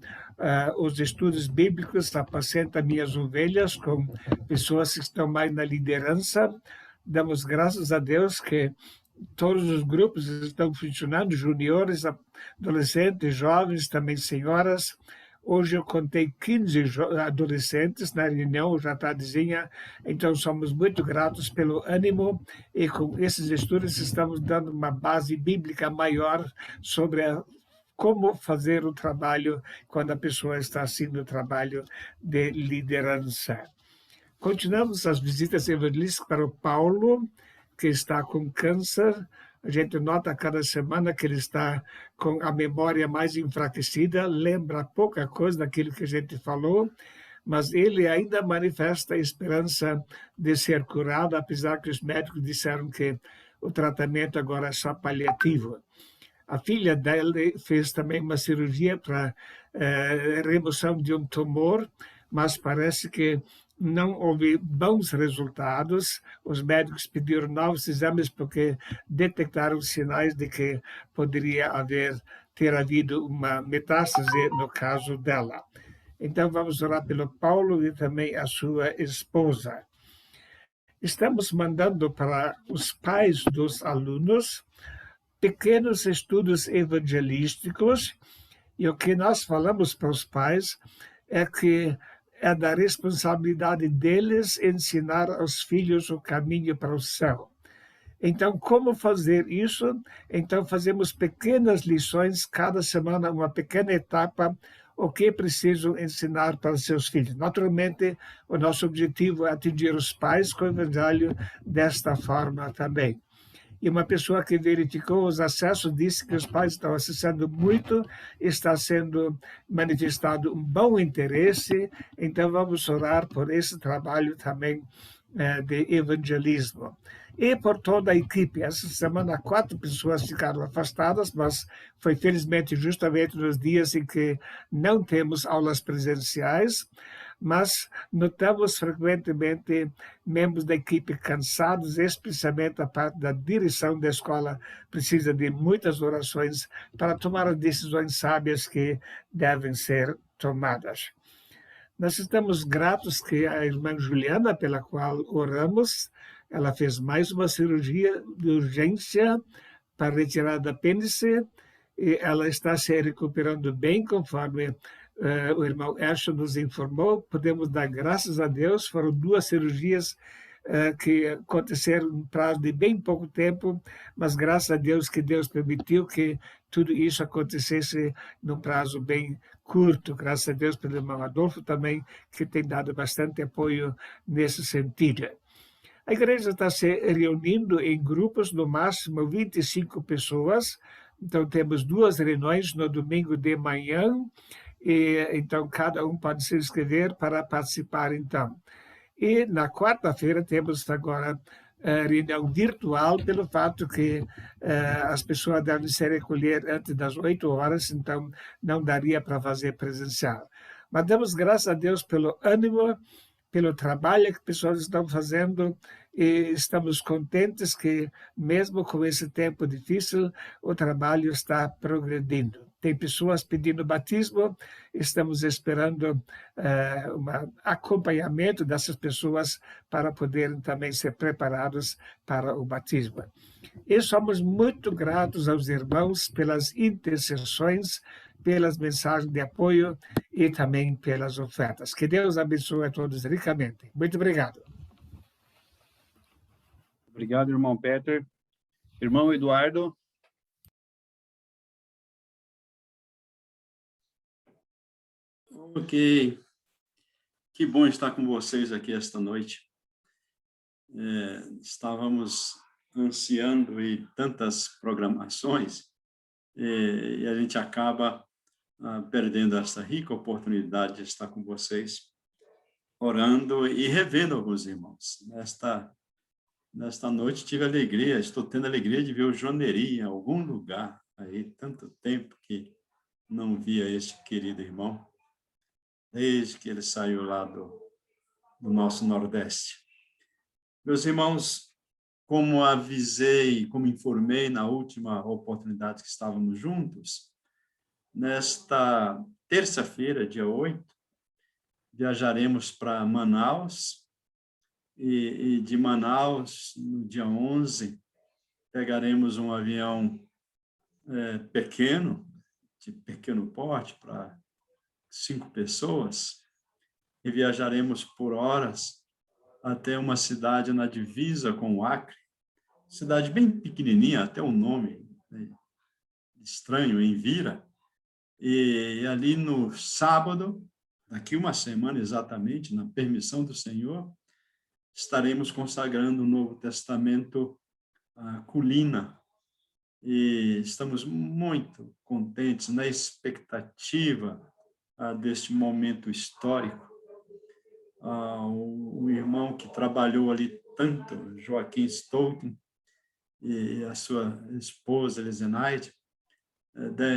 os estudos bíblicos, Apacenta Minhas Ovelhas, com pessoas que estão mais na liderança. Damos graças a Deus que todos os grupos estão funcionando, juniores, adolescentes, jovens, também senhoras. Hoje eu contei 15 adolescentes na reunião, já tardezinha, então somos muito gratos pelo ânimo e com esses estudos estamos dando uma base bíblica maior sobre como fazer o trabalho quando a pessoa está haciendo o trabalho de liderança. Continuamos as visitas evangelísticas para o Paulo, que está com câncer. A gente nota cada semana que ele está com a memória mais enfraquecida, lembra pouca coisa daquilo que a gente falou, mas ele ainda manifesta a esperança de ser curado, apesar que os médicos disseram que o tratamento agora é só paliativo. A filha dele fez também uma cirurgia para remoção de um tumor, mas parece que não houve bons resultados. Os médicos pediram novos exames porque detectaram sinais de que poderia ter havido uma metástase no caso dela. Então, vamos orar pelo Paulo e também a sua esposa. Estamos mandando para os pais dos alunos pequenos estudos evangelísticos, e o que nós falamos para os pais é que é da responsabilidade deles ensinar aos filhos o caminho para o céu. Então, como fazer isso? Então, fazemos pequenas lições, cada semana uma pequena etapa, o que precisam ensinar para seus filhos. Naturalmente, o nosso objetivo é atingir os pais com o evangelho desta forma também. E uma pessoa que verificou os acessos disse que os pais estão acessando muito, está sendo manifestado um bom interesse, então vamos orar por esse trabalho também de evangelismo. E por toda a equipe. Essa semana 4 pessoas ficaram afastadas, mas foi felizmente justamente nos dias em que não temos aulas presenciais, mas notamos frequentemente membros da equipe cansados, especialmente a parte da direção da escola precisa de muitas orações para tomar as decisões sábias que devem ser tomadas. Nós estamos gratos que a irmã Juliana, pela qual oramos, ela fez mais uma cirurgia de urgência para retirar da apêndice e ela está se recuperando bem, conforme o irmão Erson nos informou. Podemos dar graças a Deus, foram 2 cirurgias que aconteceram em prazo de bem pouco tempo, mas graças a Deus que Deus permitiu que tudo isso acontecesse num prazo bem curto. Graças a Deus pelo irmão Adolfo também, que tem dado bastante apoio nesse sentido. A igreja está se reunindo em grupos, no máximo 25 pessoas. Então, temos 2 reuniões no domingo de manhã, e então cada um pode se inscrever para participar, então. E na quarta-feira temos agora reunião virtual, pelo fato que as pessoas devem se recolher antes das 8 horas, então não daria para fazer presencial. Mas damos graças a Deus pelo ânimo, pelo trabalho que as pessoas estão fazendo, e estamos contentes que, mesmo com esse tempo difícil, o trabalho está progredindo. Tem pessoas pedindo batismo, estamos esperando um acompanhamento dessas pessoas para poderem também ser preparados para o batismo. E somos muito gratos aos irmãos pelas intercessões, pelas mensagens de apoio e também pelas ofertas. Que Deus abençoe a todos ricamente. Muito obrigado. Obrigado, irmão Peter. Irmão Eduardo. Ok. Que bom estar com vocês aqui esta noite. estávamos ansiando e tantas programações, e a gente acaba perdendo essa rica oportunidade de estar com vocês, orando e revendo alguns irmãos. Nesta noite tive alegria, estou tendo alegria de ver o Joneri em algum lugar, aí tanto tempo que não via este querido irmão, desde que ele saiu lá do nosso Nordeste. Meus irmãos, como avisei, como informei na última oportunidade que estávamos juntos, nesta terça-feira, dia 8, viajaremos para Manaus, e de Manaus, no dia 11, pegaremos um avião pequeno, de pequeno porte, para 5 pessoas, e viajaremos por horas até uma cidade na divisa com o Acre, cidade bem pequenininha, até o nome, né, estranho, Envira. E ali no sábado, daqui uma semana exatamente, na permissão do Senhor, estaremos consagrando o Novo Testamento a Colina. E estamos muito contentes, na expectativa deste momento histórico. O irmão que trabalhou ali tanto, Joaquim Stoughton, e a sua esposa, Elisenaide,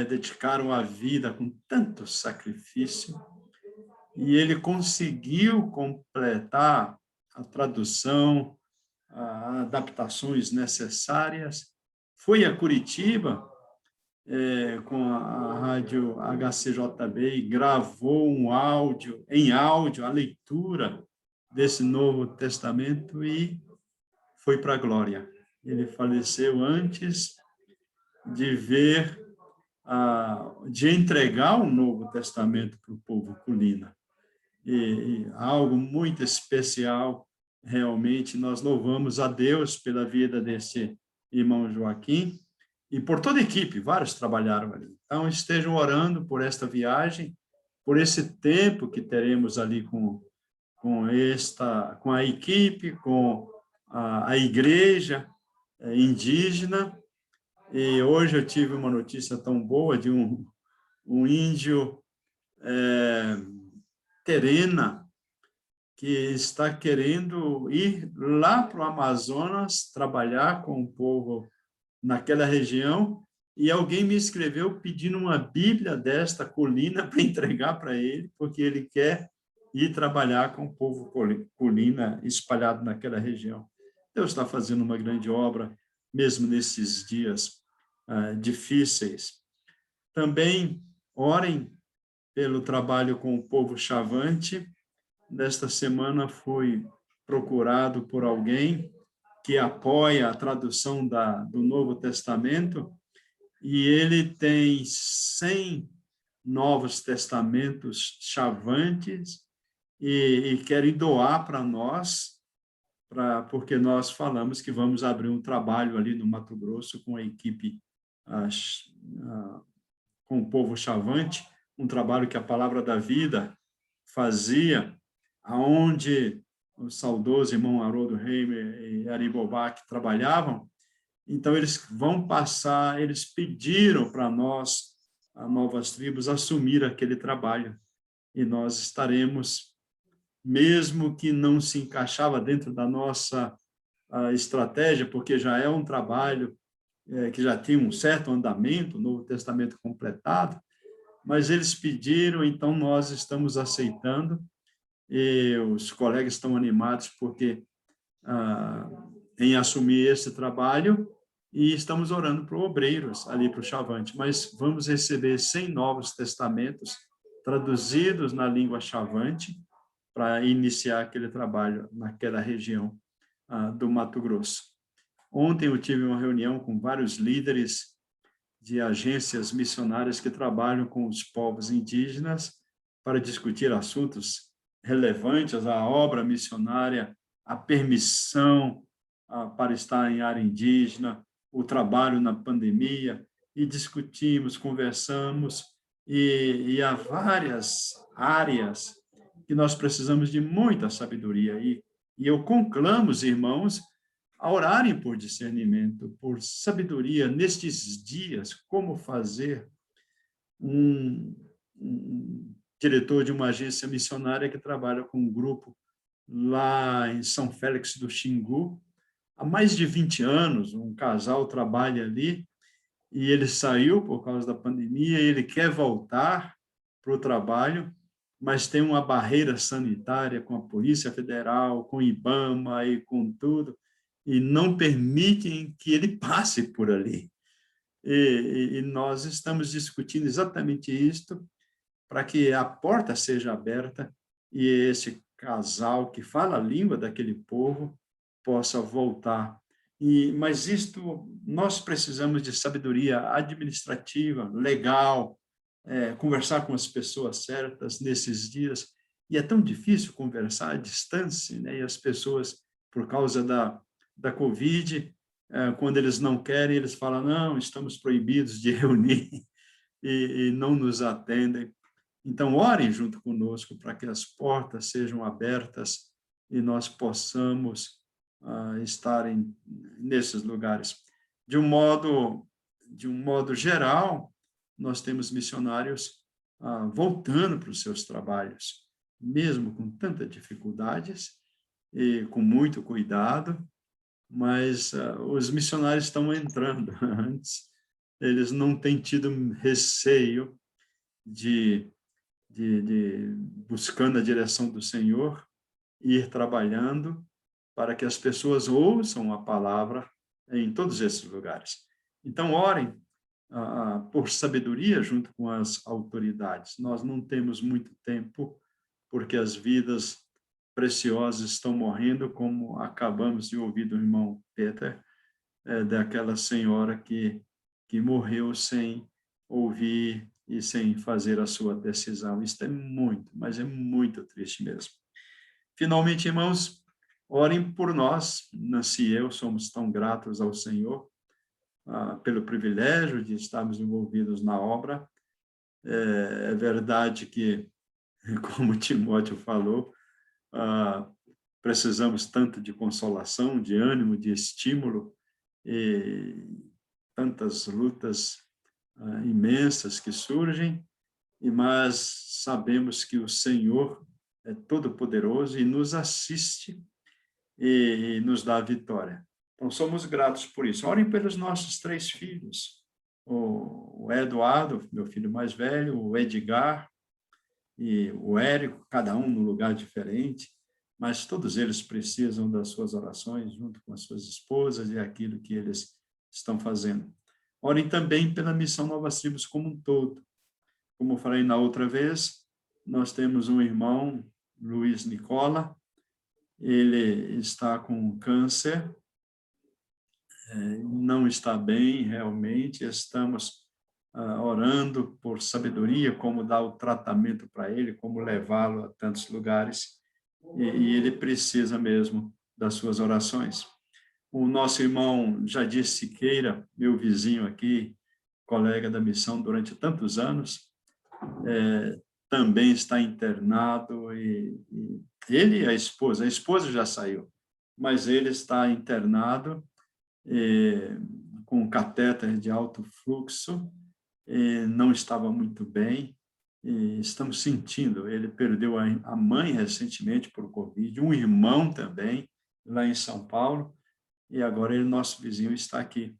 dedicaram a vida com tanto sacrifício, e ele conseguiu completar a tradução, as adaptações necessárias, foi a Curitiba com a rádio HCJB e gravou um áudio, em áudio, a leitura desse Novo Testamento e foi para a glória. Ele faleceu antes de ver, de entregar o Novo Testamento para o povo colina. E algo muito especial, realmente, nós louvamos a Deus pela vida desse irmão Joaquim e por toda a equipe, vários trabalharam ali. Então, estejam orando por esta viagem, por esse tempo que teremos ali com a equipe, com a igreja indígena. E hoje eu tive uma notícia tão boa de um índio Terena, que está querendo ir lá para o Amazonas, trabalhar com o povo naquela região, e alguém me escreveu pedindo uma Bíblia desta colina para entregar para ele, porque ele quer ir trabalhar com o povo colina espalhado naquela região. Deus está fazendo uma grande obra, mesmo nesses dias difíceis. Também orem pelo trabalho com o povo Chavante. Nesta semana fui procurado por alguém que apoia a tradução do Novo Testamento, e ele tem 100 Novos Testamentos chavantes e quer doar para nós, porque nós falamos que vamos abrir um trabalho ali no Mato Grosso com a equipe, com o povo chavante, um trabalho que a Palavra da Vida fazia, aonde o saudoso irmão Haroldo Heimer e Ari Bobach trabalhavam. Então, eles vão passar, eles pediram para nós, a Novas Tribos, assumir aquele trabalho. E nós estaremos, mesmo que não se encaixava dentro da nossa estratégia, porque já é um trabalho que já tinha um certo andamento, o Novo Testamento completado, mas eles pediram, então nós estamos aceitando, e os colegas estão animados porque em assumir esse trabalho, e estamos orando para obreiros ali para o Chavante, mas vamos receber 100 Novos Testamentos traduzidos na língua Chavante para iniciar aquele trabalho naquela região do Mato Grosso. Ontem eu tive uma reunião com vários líderes de agências missionárias que trabalham com os povos indígenas para discutir assuntos relevantes à obra missionária, a permissão para estar em área indígena, o trabalho na pandemia, e discutimos, conversamos, e há várias áreas que nós precisamos de muita sabedoria, e E eu conclamo os irmãos a orarem por discernimento, por sabedoria nestes dias, como fazer. Um diretor de uma agência missionária que trabalha com um grupo lá em São Félix do Xingu, há mais de 20 anos, um casal trabalha ali, e ele saiu por causa da pandemia, e ele quer voltar para o trabalho, mas tem uma barreira sanitária com a Polícia Federal, com o IBAMA e com tudo, e não permitem que ele passe por ali. E nós estamos discutindo exatamente isto, para que a porta seja aberta e esse casal que fala a língua daquele povo possa voltar. Mas isto, nós precisamos de sabedoria administrativa, legal, conversar com as pessoas certas nesses dias. E é tão difícil conversar à distância, né? E as pessoas, por causa da Covid, quando eles não querem, eles falam, não, estamos proibidos de reunir, e não nos atendem. Então, orem junto conosco para que as portas sejam abertas e nós possamos estar nesses lugares. De um modo geral, nós temos missionários voltando para os seus trabalhos, mesmo com tantas dificuldades e com muito cuidado, mas os missionários estão entrando. Antes, eles não têm tido receio de buscando a direção do Senhor, ir trabalhando para que as pessoas ouçam a palavra em todos esses lugares. Então, orem por sabedoria junto com as autoridades. Nós não temos muito tempo, porque as vidas preciosas estão morrendo, como acabamos de ouvir do irmão Peter, daquela senhora que morreu sem ouvir e sem fazer a sua decisão. Isso é muito, mas é muito triste mesmo. Finalmente, irmãos, orem por nós. Nancy e eu somos tão gratos ao Senhor pelo privilégio de estarmos envolvidos na obra. É verdade que, como Timóteo falou, precisamos tanto de consolação, de ânimo, de estímulo, e tantas lutas imensas que surgem, mas sabemos que o Senhor é todo-poderoso e nos assiste e nos dá a vitória. Então, somos gratos por isso. Orem pelos nossos 3 filhos, o Eduardo, meu filho mais velho, o Edgar e o Érico, cada um num lugar diferente, mas todos eles precisam das suas orações, junto com as suas esposas e aquilo que eles estão fazendo. Orem também pela missão Novas Tribos como um todo. Como eu falei na outra vez, nós temos um irmão, Luiz Nicola, ele está com câncer, não está bem realmente, estamos orando por sabedoria, como dar o tratamento para ele, como levá-lo a tantos lugares, e ele precisa mesmo das suas orações. O nosso irmão Jadir Siqueira, meu vizinho aqui, colega da missão durante tantos anos, também está internado, e ele e a esposa já saiu, mas ele está internado com catéter de alto fluxo, não estava muito bem, e estamos sentindo, ele perdeu a mãe recentemente por Covid, um irmão também, lá em São Paulo, e agora ele, nosso vizinho, está aqui.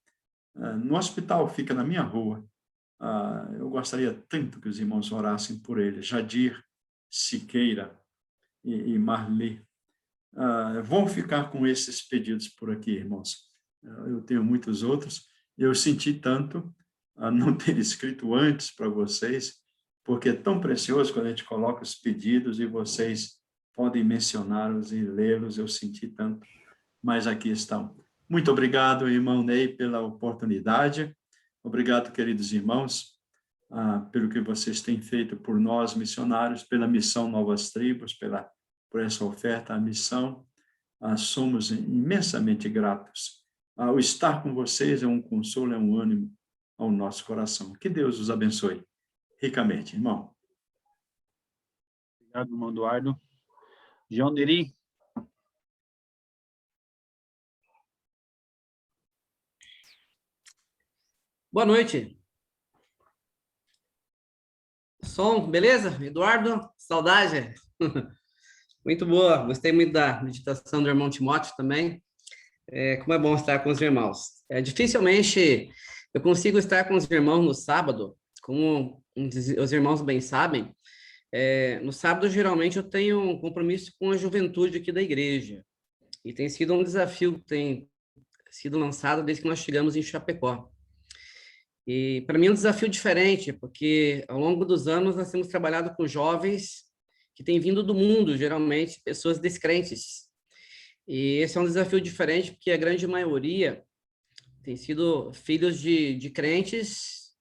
No hospital, fica na minha rua. Eu gostaria tanto que os irmãos orassem por ele, Jadir Siqueira e Marli. Vão ficar com esses pedidos por aqui, irmãos. Eu tenho muitos outros. Eu senti tanto não ter escrito antes para vocês, porque é tão precioso quando a gente coloca os pedidos e vocês podem mencioná-los e lê-los. Eu senti tanto, mas aqui estão. Muito obrigado, irmão Ney, pela oportunidade. Obrigado, queridos irmãos, pelo que vocês têm feito por nós, missionários, pela missão Novas Tribos, por essa oferta à missão. Somos imensamente gratos. O estar com vocês é um consolo, é um ânimo ao nosso coração. Que Deus os abençoe ricamente, irmão. Obrigado, irmão Eduardo. João Deri, Boa noite. Som, beleza? Eduardo, saudade. Muito boa, gostei muito da meditação do irmão Timóteo também. Como é bom estar com os irmãos. Dificilmente eu consigo estar com os irmãos no sábado, como os irmãos bem sabem. No sábado, geralmente, eu tenho um compromisso com a juventude aqui da igreja. E tem sido um desafio que tem sido lançado desde que nós chegamos em Chapecó. E para mim é um desafio diferente, porque ao longo dos anos nós temos trabalhado com jovens que têm vindo do mundo, geralmente pessoas descrentes. E esse é um desafio diferente, porque a grande maioria tem sido filhos de crentes,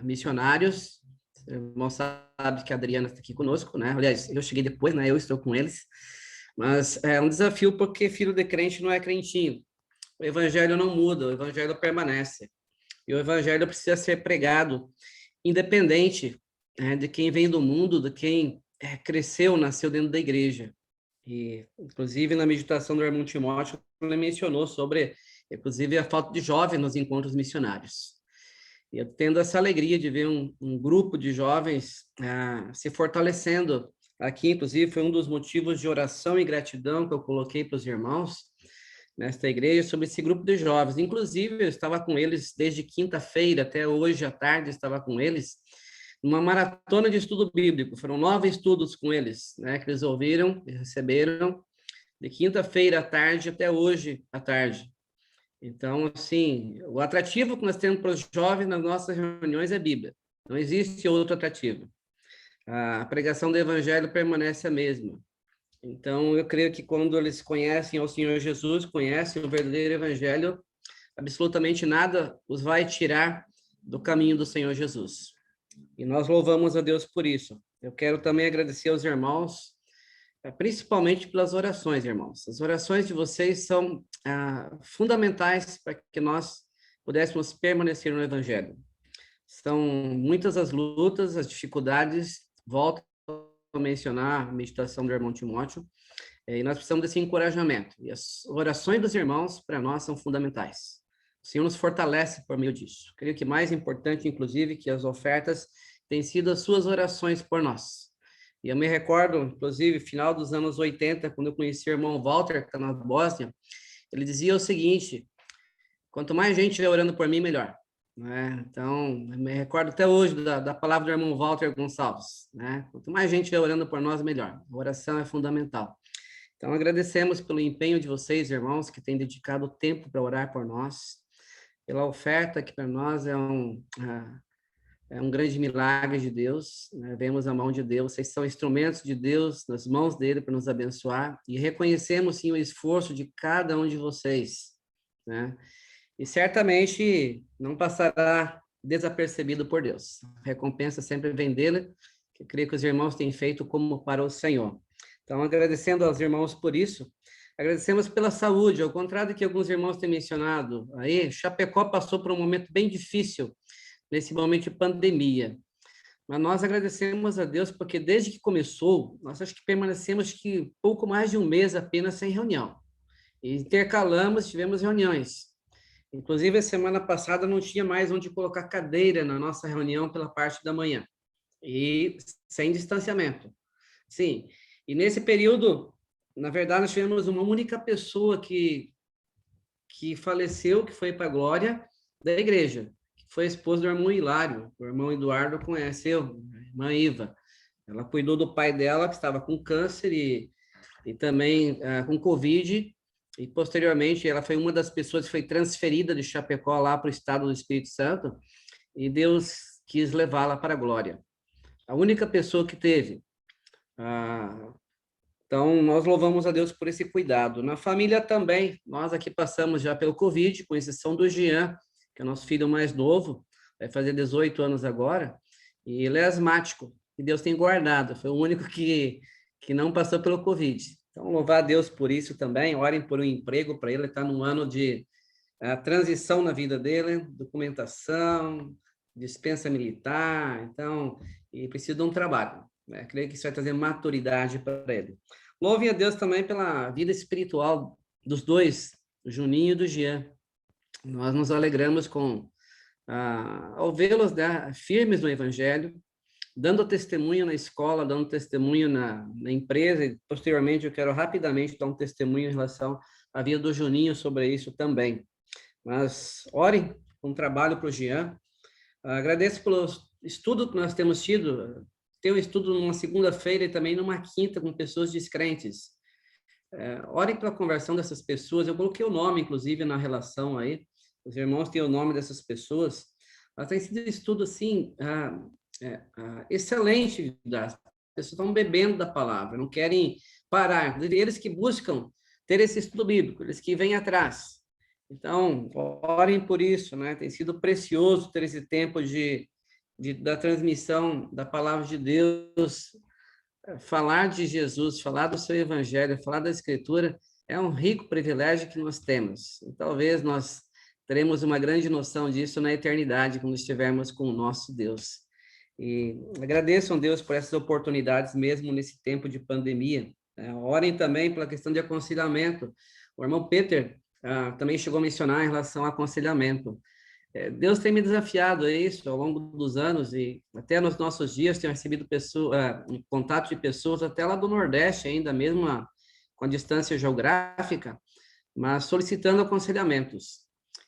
missionários. O irmão sabe que a Adriana está aqui conosco, né? Aliás, eu cheguei depois, né? Eu estou com eles. Mas é um desafio porque filho de crente não é crentinho. O evangelho não muda, o evangelho permanece. E o evangelho precisa ser pregado, independente de quem vem do mundo, de quem cresceu, nasceu dentro da igreja. E, inclusive, na meditação do irmão Timóteo, ele mencionou sobre, inclusive, a falta de jovens nos encontros missionários. E eu tendo essa alegria de ver um grupo de jovens se fortalecendo. Aqui, inclusive, foi um dos motivos de oração e gratidão que eu coloquei para os irmãos nesta igreja, sobre esse grupo de jovens. Inclusive, eu estava com eles desde quinta-feira até hoje à tarde, estava com eles numa maratona de estudo bíblico. Foram 9 estudos com eles, né, que eles ouviram e receberam de quinta-feira à tarde até hoje à tarde. Então, assim, o atrativo que nós temos para os jovens nas nossas reuniões é Bíblia. Não existe outro atrativo. A pregação do evangelho permanece a mesma. Então, eu creio que quando eles conhecem ao Senhor Jesus, conhecem o verdadeiro evangelho, absolutamente nada os vai tirar do caminho do Senhor Jesus. E nós louvamos a Deus por isso. Eu quero também agradecer aos irmãos, principalmente pelas orações, irmãos. As orações de vocês são fundamentais para que nós pudéssemos permanecer no evangelho. São muitas as lutas, as dificuldades, volto a mencionar a meditação do irmão Timóteo, e nós precisamos desse encorajamento. E as orações dos irmãos, para nós, são fundamentais. O Senhor nos fortalece por meio disso. Creio que mais importante, inclusive, que as ofertas têm sido as suas orações por nós. E eu me recordo, inclusive, final dos anos 80, quando eu conheci o irmão Walter, que está na Bósnia, ele dizia o seguinte: quanto mais gente estiver orando por mim, melhor. Né? Então, eu me recordo até hoje da palavra do irmão Walter Gonçalves, né? Quanto mais gente estiver orando por nós, melhor. A oração é fundamental. Então, agradecemos pelo empenho de vocês, irmãos, que têm dedicado tempo para orar por nós, pela oferta, que para nós é um grande milagre de Deus, né? Vemos a mão de Deus, vocês são instrumentos de Deus nas mãos dele para nos abençoar, e reconhecemos, sim, o esforço de cada um de vocês, né? E certamente não passará desapercebido por Deus. A recompensa sempre vem dele, que eu creio que os irmãos têm feito como para o Senhor. Então, agradecendo aos irmãos por isso, agradecemos pela saúde, ao contrário do que alguns irmãos têm mencionado, aí Chapecó passou por um momento bem difícil, nesse momento de pandemia. Mas nós agradecemos a Deus, porque desde que começou, nós acho que permanecemos pouco mais de um mês apenas sem reunião. E intercalamos, tivemos reuniões. Inclusive, a semana passada não tinha mais onde colocar cadeira na nossa reunião pela parte da manhã. E sem distanciamento. Sim. E nesse período, na verdade, nós tivemos uma única pessoa que faleceu, que foi para a glória da igreja, que foi a esposa do irmão Hilário. O irmão Eduardo conheceu, a irmã Iva. Ela cuidou do pai dela, que estava com câncer e também com Covid. E, posteriormente, ela foi uma das pessoas que foi transferida de Chapecó lá para o estado do Espírito Santo, e Deus quis levá-la para a glória. A única pessoa que teve. Então, nós louvamos a Deus por esse cuidado. Na família também, nós aqui passamos já pelo Covid, com exceção do Jean, que é o nosso filho mais novo, vai fazer 18 anos agora, e ele é asmático, e Deus tem guardado, foi o único que não passou pelo Covid. Então, louvar a Deus por isso também. Orem por um emprego para ele. Está num ano de transição na vida dele, documentação, dispensa militar, então, e precisa de um trabalho. Né? Creio que isso vai trazer maturidade para ele. Louvem a Deus também pela vida espiritual dos dois, do Juninho e do Jean. Nós nos alegramos com ao vê-los, né, firmes no Evangelho, dando testemunho na escola, dando testemunho na empresa, e posteriormente eu quero rapidamente dar um testemunho em relação à vida do Juninho sobre isso também. Mas orem com trabalho para o Jean. Agradeço pelo estudo que nós temos tido. Tem um estudo numa segunda-feira e também numa quinta com pessoas descrentes. Orem pela conversão dessas pessoas. Eu coloquei o nome, inclusive, na relação aí. Os irmãos têm o nome dessas pessoas. Mas tem sido um estudo, assim, excelente. As pessoas estão bebendo da palavra, não querem parar. Inclusive, eles que buscam ter esse estudo bíblico, eles que vêm atrás. Então, orem por isso, né? Tem sido precioso ter esse tempo da transmissão da palavra de Deus, falar de Jesus, falar do seu evangelho, falar da Escritura, é um rico privilégio que nós temos. E talvez nós teremos uma grande noção disso na eternidade, quando estivermos com o nosso Deus. E agradeço a Deus por essas oportunidades, mesmo nesse tempo de pandemia. Orem também pela questão de aconselhamento. O irmão Peter também chegou a mencionar em relação ao aconselhamento. Deus tem me desafiado a isso ao longo dos anos, e até nos nossos dias tenho recebido contato de pessoas até lá do Nordeste ainda, mesmo com a distância geográfica, mas solicitando aconselhamentos.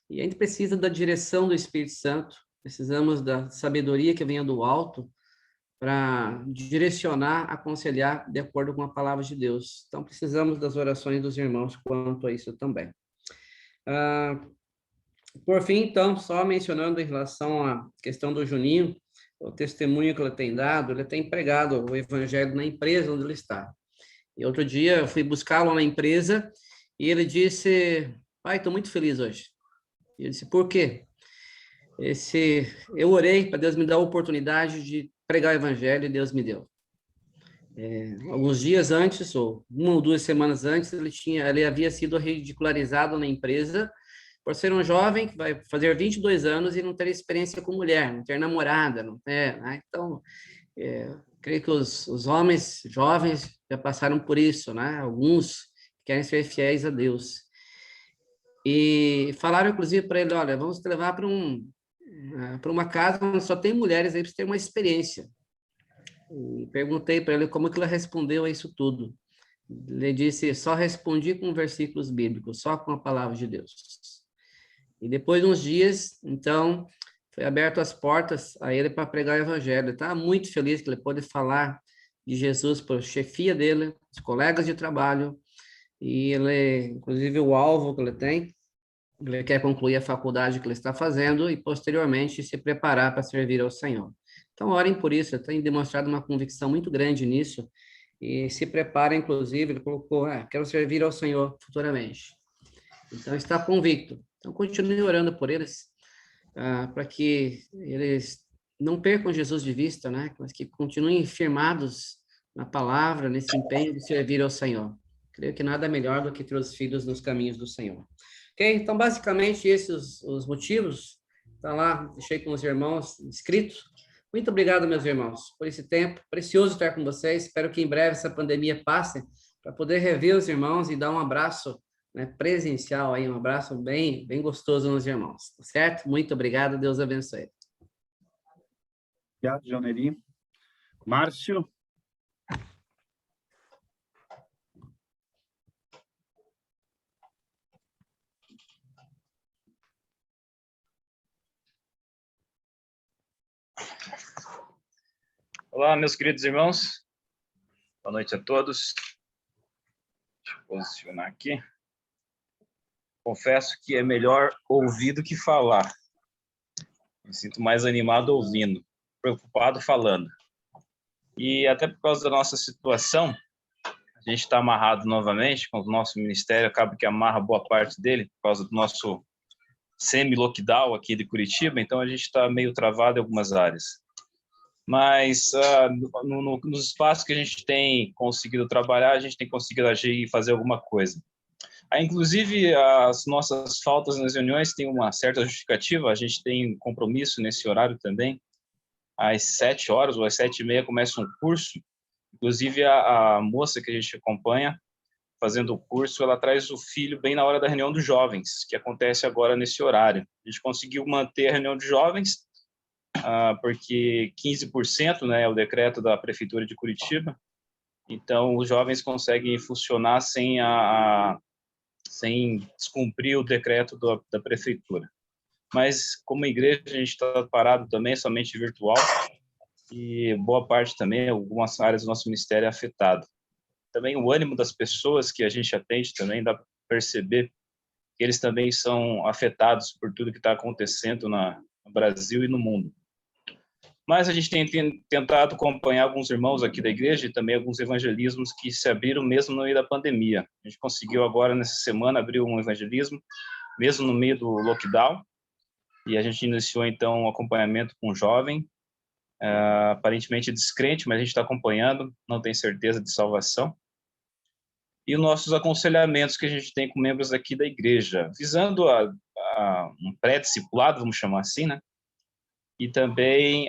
E a gente precisa da direção do Espírito Santo, precisamos da sabedoria que venha do alto para direcionar, aconselhar de acordo com a palavra de Deus. Então, precisamos das orações dos irmãos quanto a isso também. Por fim, então, só mencionando em relação à questão do Juninho, o testemunho que ele tem dado, ele tem pregado o evangelho na empresa onde ele está. E outro dia eu fui buscá-lo na empresa e ele disse: pai, estou muito feliz hoje. E eu disse: por quê? Eu orei para Deus me dar a oportunidade de pregar o evangelho e Deus me deu. Alguns dias antes, ou 1 ou 2 semanas antes, ele havia sido ridicularizado na empresa por ser um jovem que vai fazer 22 anos e não ter experiência com mulher, não ter namorada, não ter, né? Então, creio que os homens jovens já passaram por isso, né? Alguns querem ser fiéis a Deus. E falaram, inclusive, para ele: olha, vamos te levar para uma casa onde só tem mulheres aí para você ter uma experiência. E perguntei para ele como que ele respondeu a isso tudo. Ele disse: só respondi com versículos bíblicos, só com a palavra de Deus. E depois de uns dias, então, foi aberto as portas a ele para pregar o evangelho. Ele estava muito feliz que ele pôde falar de Jesus para a chefia dele, os colegas de trabalho, e ele, inclusive, o alvo que ele tem, ele quer concluir a faculdade que ele está fazendo e, posteriormente, se preparar para servir ao Senhor. Então, orem por isso. Ele tem demonstrado uma convicção muito grande nisso e se prepara, inclusive, ele colocou: quero servir ao Senhor futuramente. Então, está convicto. Então, continue orando por eles, para que eles não percam Jesus de vista, né? Mas que continuem firmados na palavra, nesse empenho de servir ao Senhor. Creio que nada melhor do que ter os filhos nos caminhos do Senhor. Ok? Então, basicamente, esses os motivos. Está lá, deixei com os irmãos escritos. Muito obrigado, meus irmãos, por esse tempo. Precioso estar com vocês. Espero que em breve essa pandemia passe, para poder rever os irmãos e dar um abraço, né, presencial aí, um abraço bem gostoso nos irmãos, tá certo? Muito obrigado, Deus abençoe. Obrigado, Janerim. Márcio. Olá, meus queridos irmãos. Boa noite a todos. Deixa eu posicionar aqui. Confesso que é melhor ouvir do que falar. Me sinto mais animado ouvindo, preocupado falando. E até por causa da nossa situação, a gente está amarrado novamente com o nosso ministério, acaba que amarra boa parte dele por causa do nosso semi-lockdown aqui de Curitiba, então a gente está meio travado em algumas áreas. Mas nos espaços que a gente tem conseguido trabalhar, a gente tem conseguido agir e fazer alguma coisa. Inclusive, as nossas faltas nas reuniões têm uma certa justificativa. A gente tem compromisso nesse horário também. Às 7 horas ou às 7h30 começa um curso. Inclusive, a moça que a gente acompanha fazendo o curso, ela traz o filho bem na hora da reunião dos jovens, que acontece agora nesse horário. A gente conseguiu manter a reunião de jovens, porque 15%, né, é o decreto da Prefeitura de Curitiba, então os jovens conseguem funcionar sem descumprir o decreto da Prefeitura. Mas, como igreja, a gente está parado também, somente virtual, e boa parte também, algumas áreas do nosso ministério é afetado. Também o ânimo das pessoas que a gente atende também dá para perceber que eles também são afetados por tudo que está acontecendo no Brasil e no mundo. Mas a gente tem tentado acompanhar alguns irmãos aqui da igreja e também alguns evangelismos que se abriram mesmo no meio da pandemia. A gente conseguiu agora, nessa semana, abrir um evangelismo, mesmo no meio do lockdown, e a gente iniciou, então, um acompanhamento com um jovem, aparentemente descrente, mas a gente está acompanhando, não tem certeza de salvação. E os nossos aconselhamentos que a gente tem com membros aqui da igreja, visando um pré-discipulado, vamos chamar assim, né? E também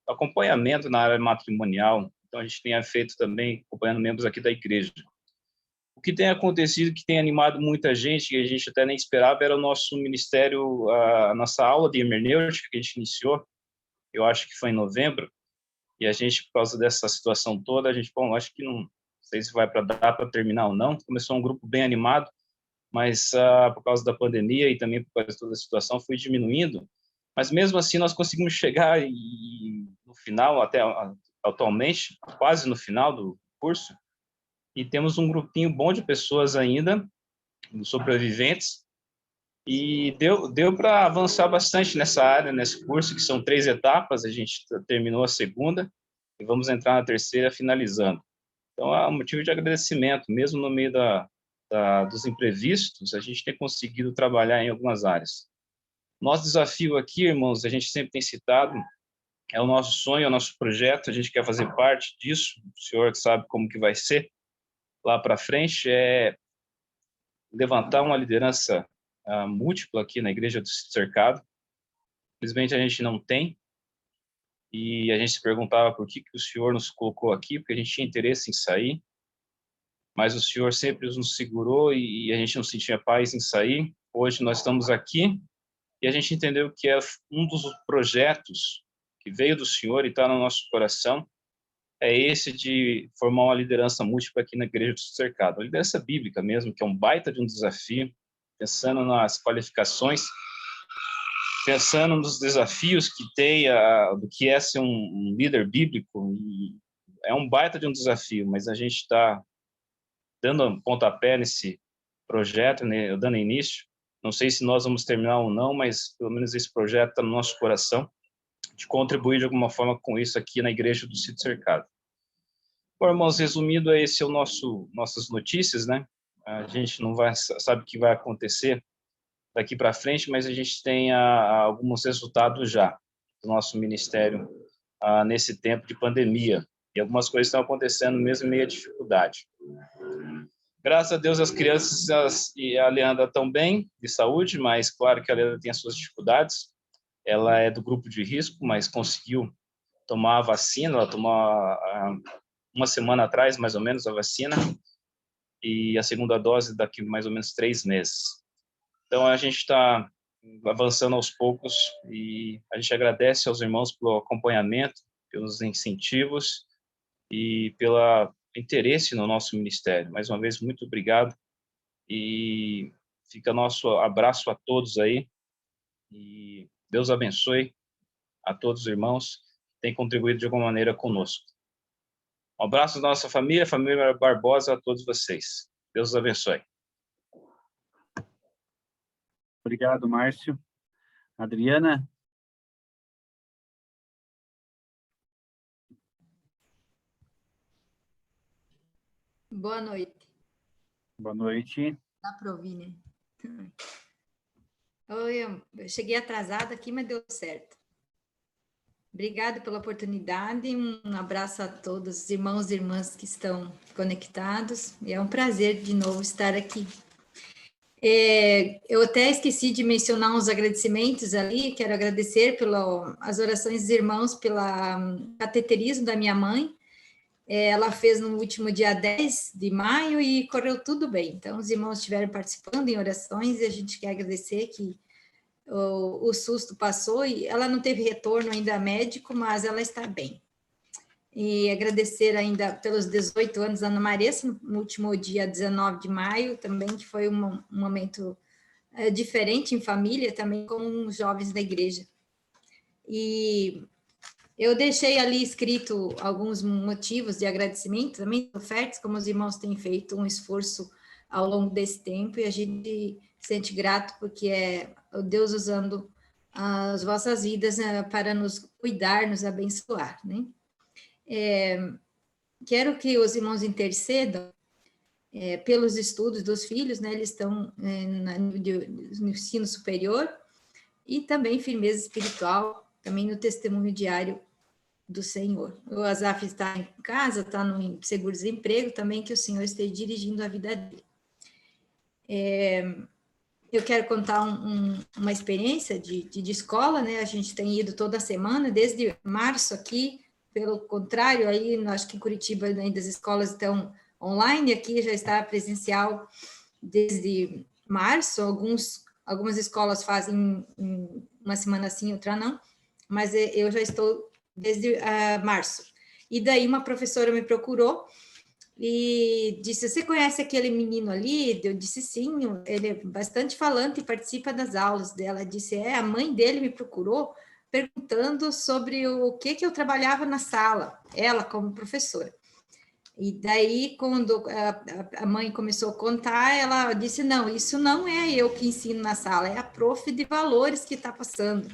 acompanhamento na área matrimonial. Então, a gente tem feito também, acompanhando membros aqui da igreja. O que tem acontecido, que tem animado muita gente, que a gente até nem esperava, era o nosso ministério, a nossa aula de hermenêutica que a gente iniciou, eu acho que foi em novembro, e a gente, por causa dessa situação toda, a gente, bom, acho que não sei se vai dar para terminar ou não. Começou um grupo bem animado, mas por causa da pandemia e também por causa de toda a situação, foi diminuindo. Mas mesmo assim, nós conseguimos chegar no final, até atualmente, quase no final do curso, e temos um grupinho bom de pessoas ainda, sobreviventes, e deu para avançar bastante nessa área, nesse curso, que são 3 etapas, a gente terminou a segunda, e vamos entrar na terceira, finalizando. Então, é um motivo de agradecimento, mesmo no meio dos imprevistos, a gente tem conseguido trabalhar em algumas áreas. Nosso desafio aqui, irmãos, a gente sempre tem citado, é o nosso sonho, é o nosso projeto, a gente quer fazer parte disso, o senhor que sabe como que vai ser lá para frente, é levantar uma liderança múltipla aqui na Igreja do Cercado. Infelizmente, a gente não tem, e a gente se perguntava por que o senhor nos colocou aqui, porque a gente tinha interesse em sair, mas o senhor sempre nos segurou e a gente não sentia paz em sair. Hoje nós estamos aqui e a gente entendeu que é um dos projetos que veio do senhor e está no nosso coração, é esse de formar uma liderança múltipla aqui na Igreja do Cercado. Uma liderança bíblica mesmo, que é um baita de um desafio, pensando nas qualificações, pensando nos desafios que tem, do que é ser um líder bíblico. E é um baita de um desafio, mas a gente está dando um pontapé nesse projeto, né, dando início. Não sei se nós vamos terminar ou não, mas pelo menos esse projeto está no nosso coração, de contribuir de alguma forma com isso aqui na Igreja do Sítio Cercado. Bom, irmãos, resumindo, esse é o nossas notícias, né? A gente não sabe o que vai acontecer daqui para frente, mas a gente tem alguns resultados já do nosso ministério nesse tempo de pandemia. E algumas coisas estão acontecendo mesmo em meio à dificuldade. Graças a Deus, as crianças e a Leandra estão bem, de saúde, mas claro que a Leandra tem as suas dificuldades. Ela é do grupo de risco, mas conseguiu tomar a vacina. Ela tomou uma semana atrás, mais ou menos, a vacina, e a segunda dose daqui mais ou menos 3 meses. Então, a gente está avançando aos poucos e a gente agradece aos irmãos pelo acompanhamento, pelos incentivos e pelo interesse no nosso ministério. Mais uma vez, muito obrigado e fica nosso abraço a todos aí e Deus abençoe a todos os irmãos que têm contribuído de alguma maneira conosco. Um abraço da nossa família Barbosa, a todos vocês. Deus os abençoe. Obrigado, Márcio. Adriana? Boa noite. Boa noite. Dá para ouvir, né? Eu cheguei atrasada aqui, mas deu certo. Obrigada pela oportunidade, um abraço a todos os irmãos e irmãs que estão conectados, e é um prazer de novo estar aqui. Eu até esqueci de mencionar uns agradecimentos ali, quero agradecer pelas orações dos irmãos, pelo cateterismo da minha mãe. Ela fez no último dia 10 de maio e correu tudo bem. Então, os irmãos estiveram participando em orações e a gente quer agradecer que o susto passou e ela não teve retorno ainda médico, mas ela está bem. E agradecer ainda pelos 18 anos da Ana Maressa, no último dia 19 de maio, também, que foi um momento diferente em família, também com os jovens da igreja. E eu deixei ali escrito alguns motivos de agradecimento, também ofertas, como os irmãos têm feito um esforço ao longo desse tempo, e a gente se sente grato porque é o Deus usando as vossas vidas para nos cuidar, nos abençoar, né? Quero que os irmãos intercedam pelos estudos dos filhos, né? Eles estão no ensino superior, e também firmeza espiritual, também no testemunho diário do Senhor. O Azaf está em casa, está no seguro-desemprego também, que o Senhor esteja dirigindo a vida dele. Eu quero contar uma experiência de escola, né? A gente tem ido toda semana, desde março aqui, pelo contrário, aí, acho que em Curitiba ainda as escolas estão online, aqui já está presencial desde março, algumas escolas fazem uma semana sim, outra não, mas eu já estou desde março. E daí uma professora me procurou e disse, você conhece aquele menino ali? Eu disse, sim, ele é bastante falante e participa das aulas dela. Disse, a mãe dele me procurou perguntando sobre o que eu trabalhava na sala, ela como professora. E daí, quando a mãe começou a contar, ela disse, não, isso não é eu que ensino na sala, é a prof de valores que está passando.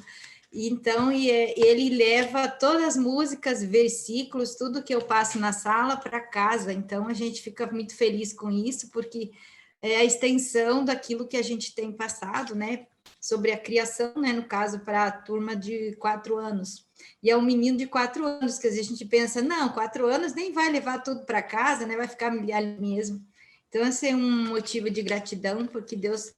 Então, ele leva todas as músicas, versículos, tudo que eu passo na sala para casa. Então, a gente fica muito feliz com isso, porque é a extensão daquilo que a gente tem passado, né? Sobre a criação, né? No caso, para a turma de 4 anos. E é um menino de 4 anos, que às vezes a gente pensa, não, 4 anos nem vai levar tudo para casa, né? Vai ficar ali mesmo. Então, esse é um motivo de gratidão, porque Deus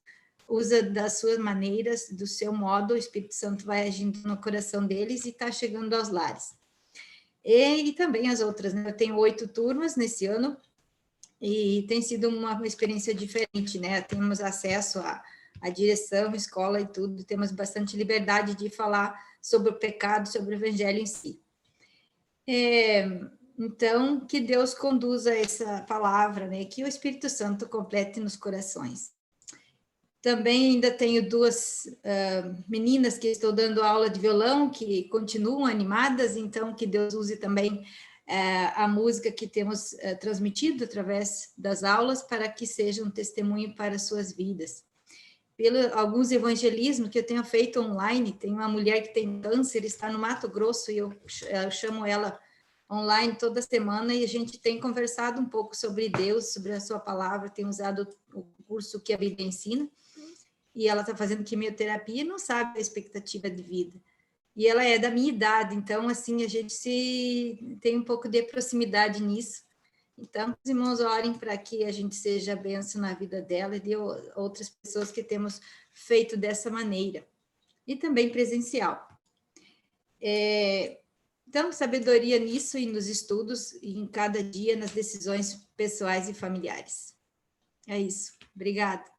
usa das suas maneiras, do seu modo, o Espírito Santo vai agindo no coração deles e está chegando aos lares. E também as outras, né? Eu tenho 8 turmas nesse ano, e tem sido uma experiência diferente, né? Temos acesso à direção, escola e tudo, temos bastante liberdade de falar sobre o pecado, sobre o evangelho em si. Então, que Deus conduza essa palavra, né? Que o Espírito Santo complete nos corações. Também ainda tenho 2 meninas que estou dando aula de violão, que continuam animadas, então que Deus use também a música que temos transmitido através das aulas para que seja um testemunho para suas vidas. Alguns evangelismos que eu tenho feito online, tem uma mulher que tem câncer, está no Mato Grosso, e eu chamo ela online toda semana, e a gente tem conversado um pouco sobre Deus, sobre a sua palavra, tem usado o curso que a Bíblia ensina, e ela está fazendo quimioterapia e não sabe a expectativa de vida. E ela é da minha idade, então, assim, a gente tem um pouco de proximidade nisso. Então, os irmãos orem para que a gente seja bênção na vida dela e de outras pessoas que temos feito dessa maneira. E também presencial. Então, sabedoria nisso e nos estudos, e em cada dia, nas decisões pessoais e familiares. É isso. Obrigada.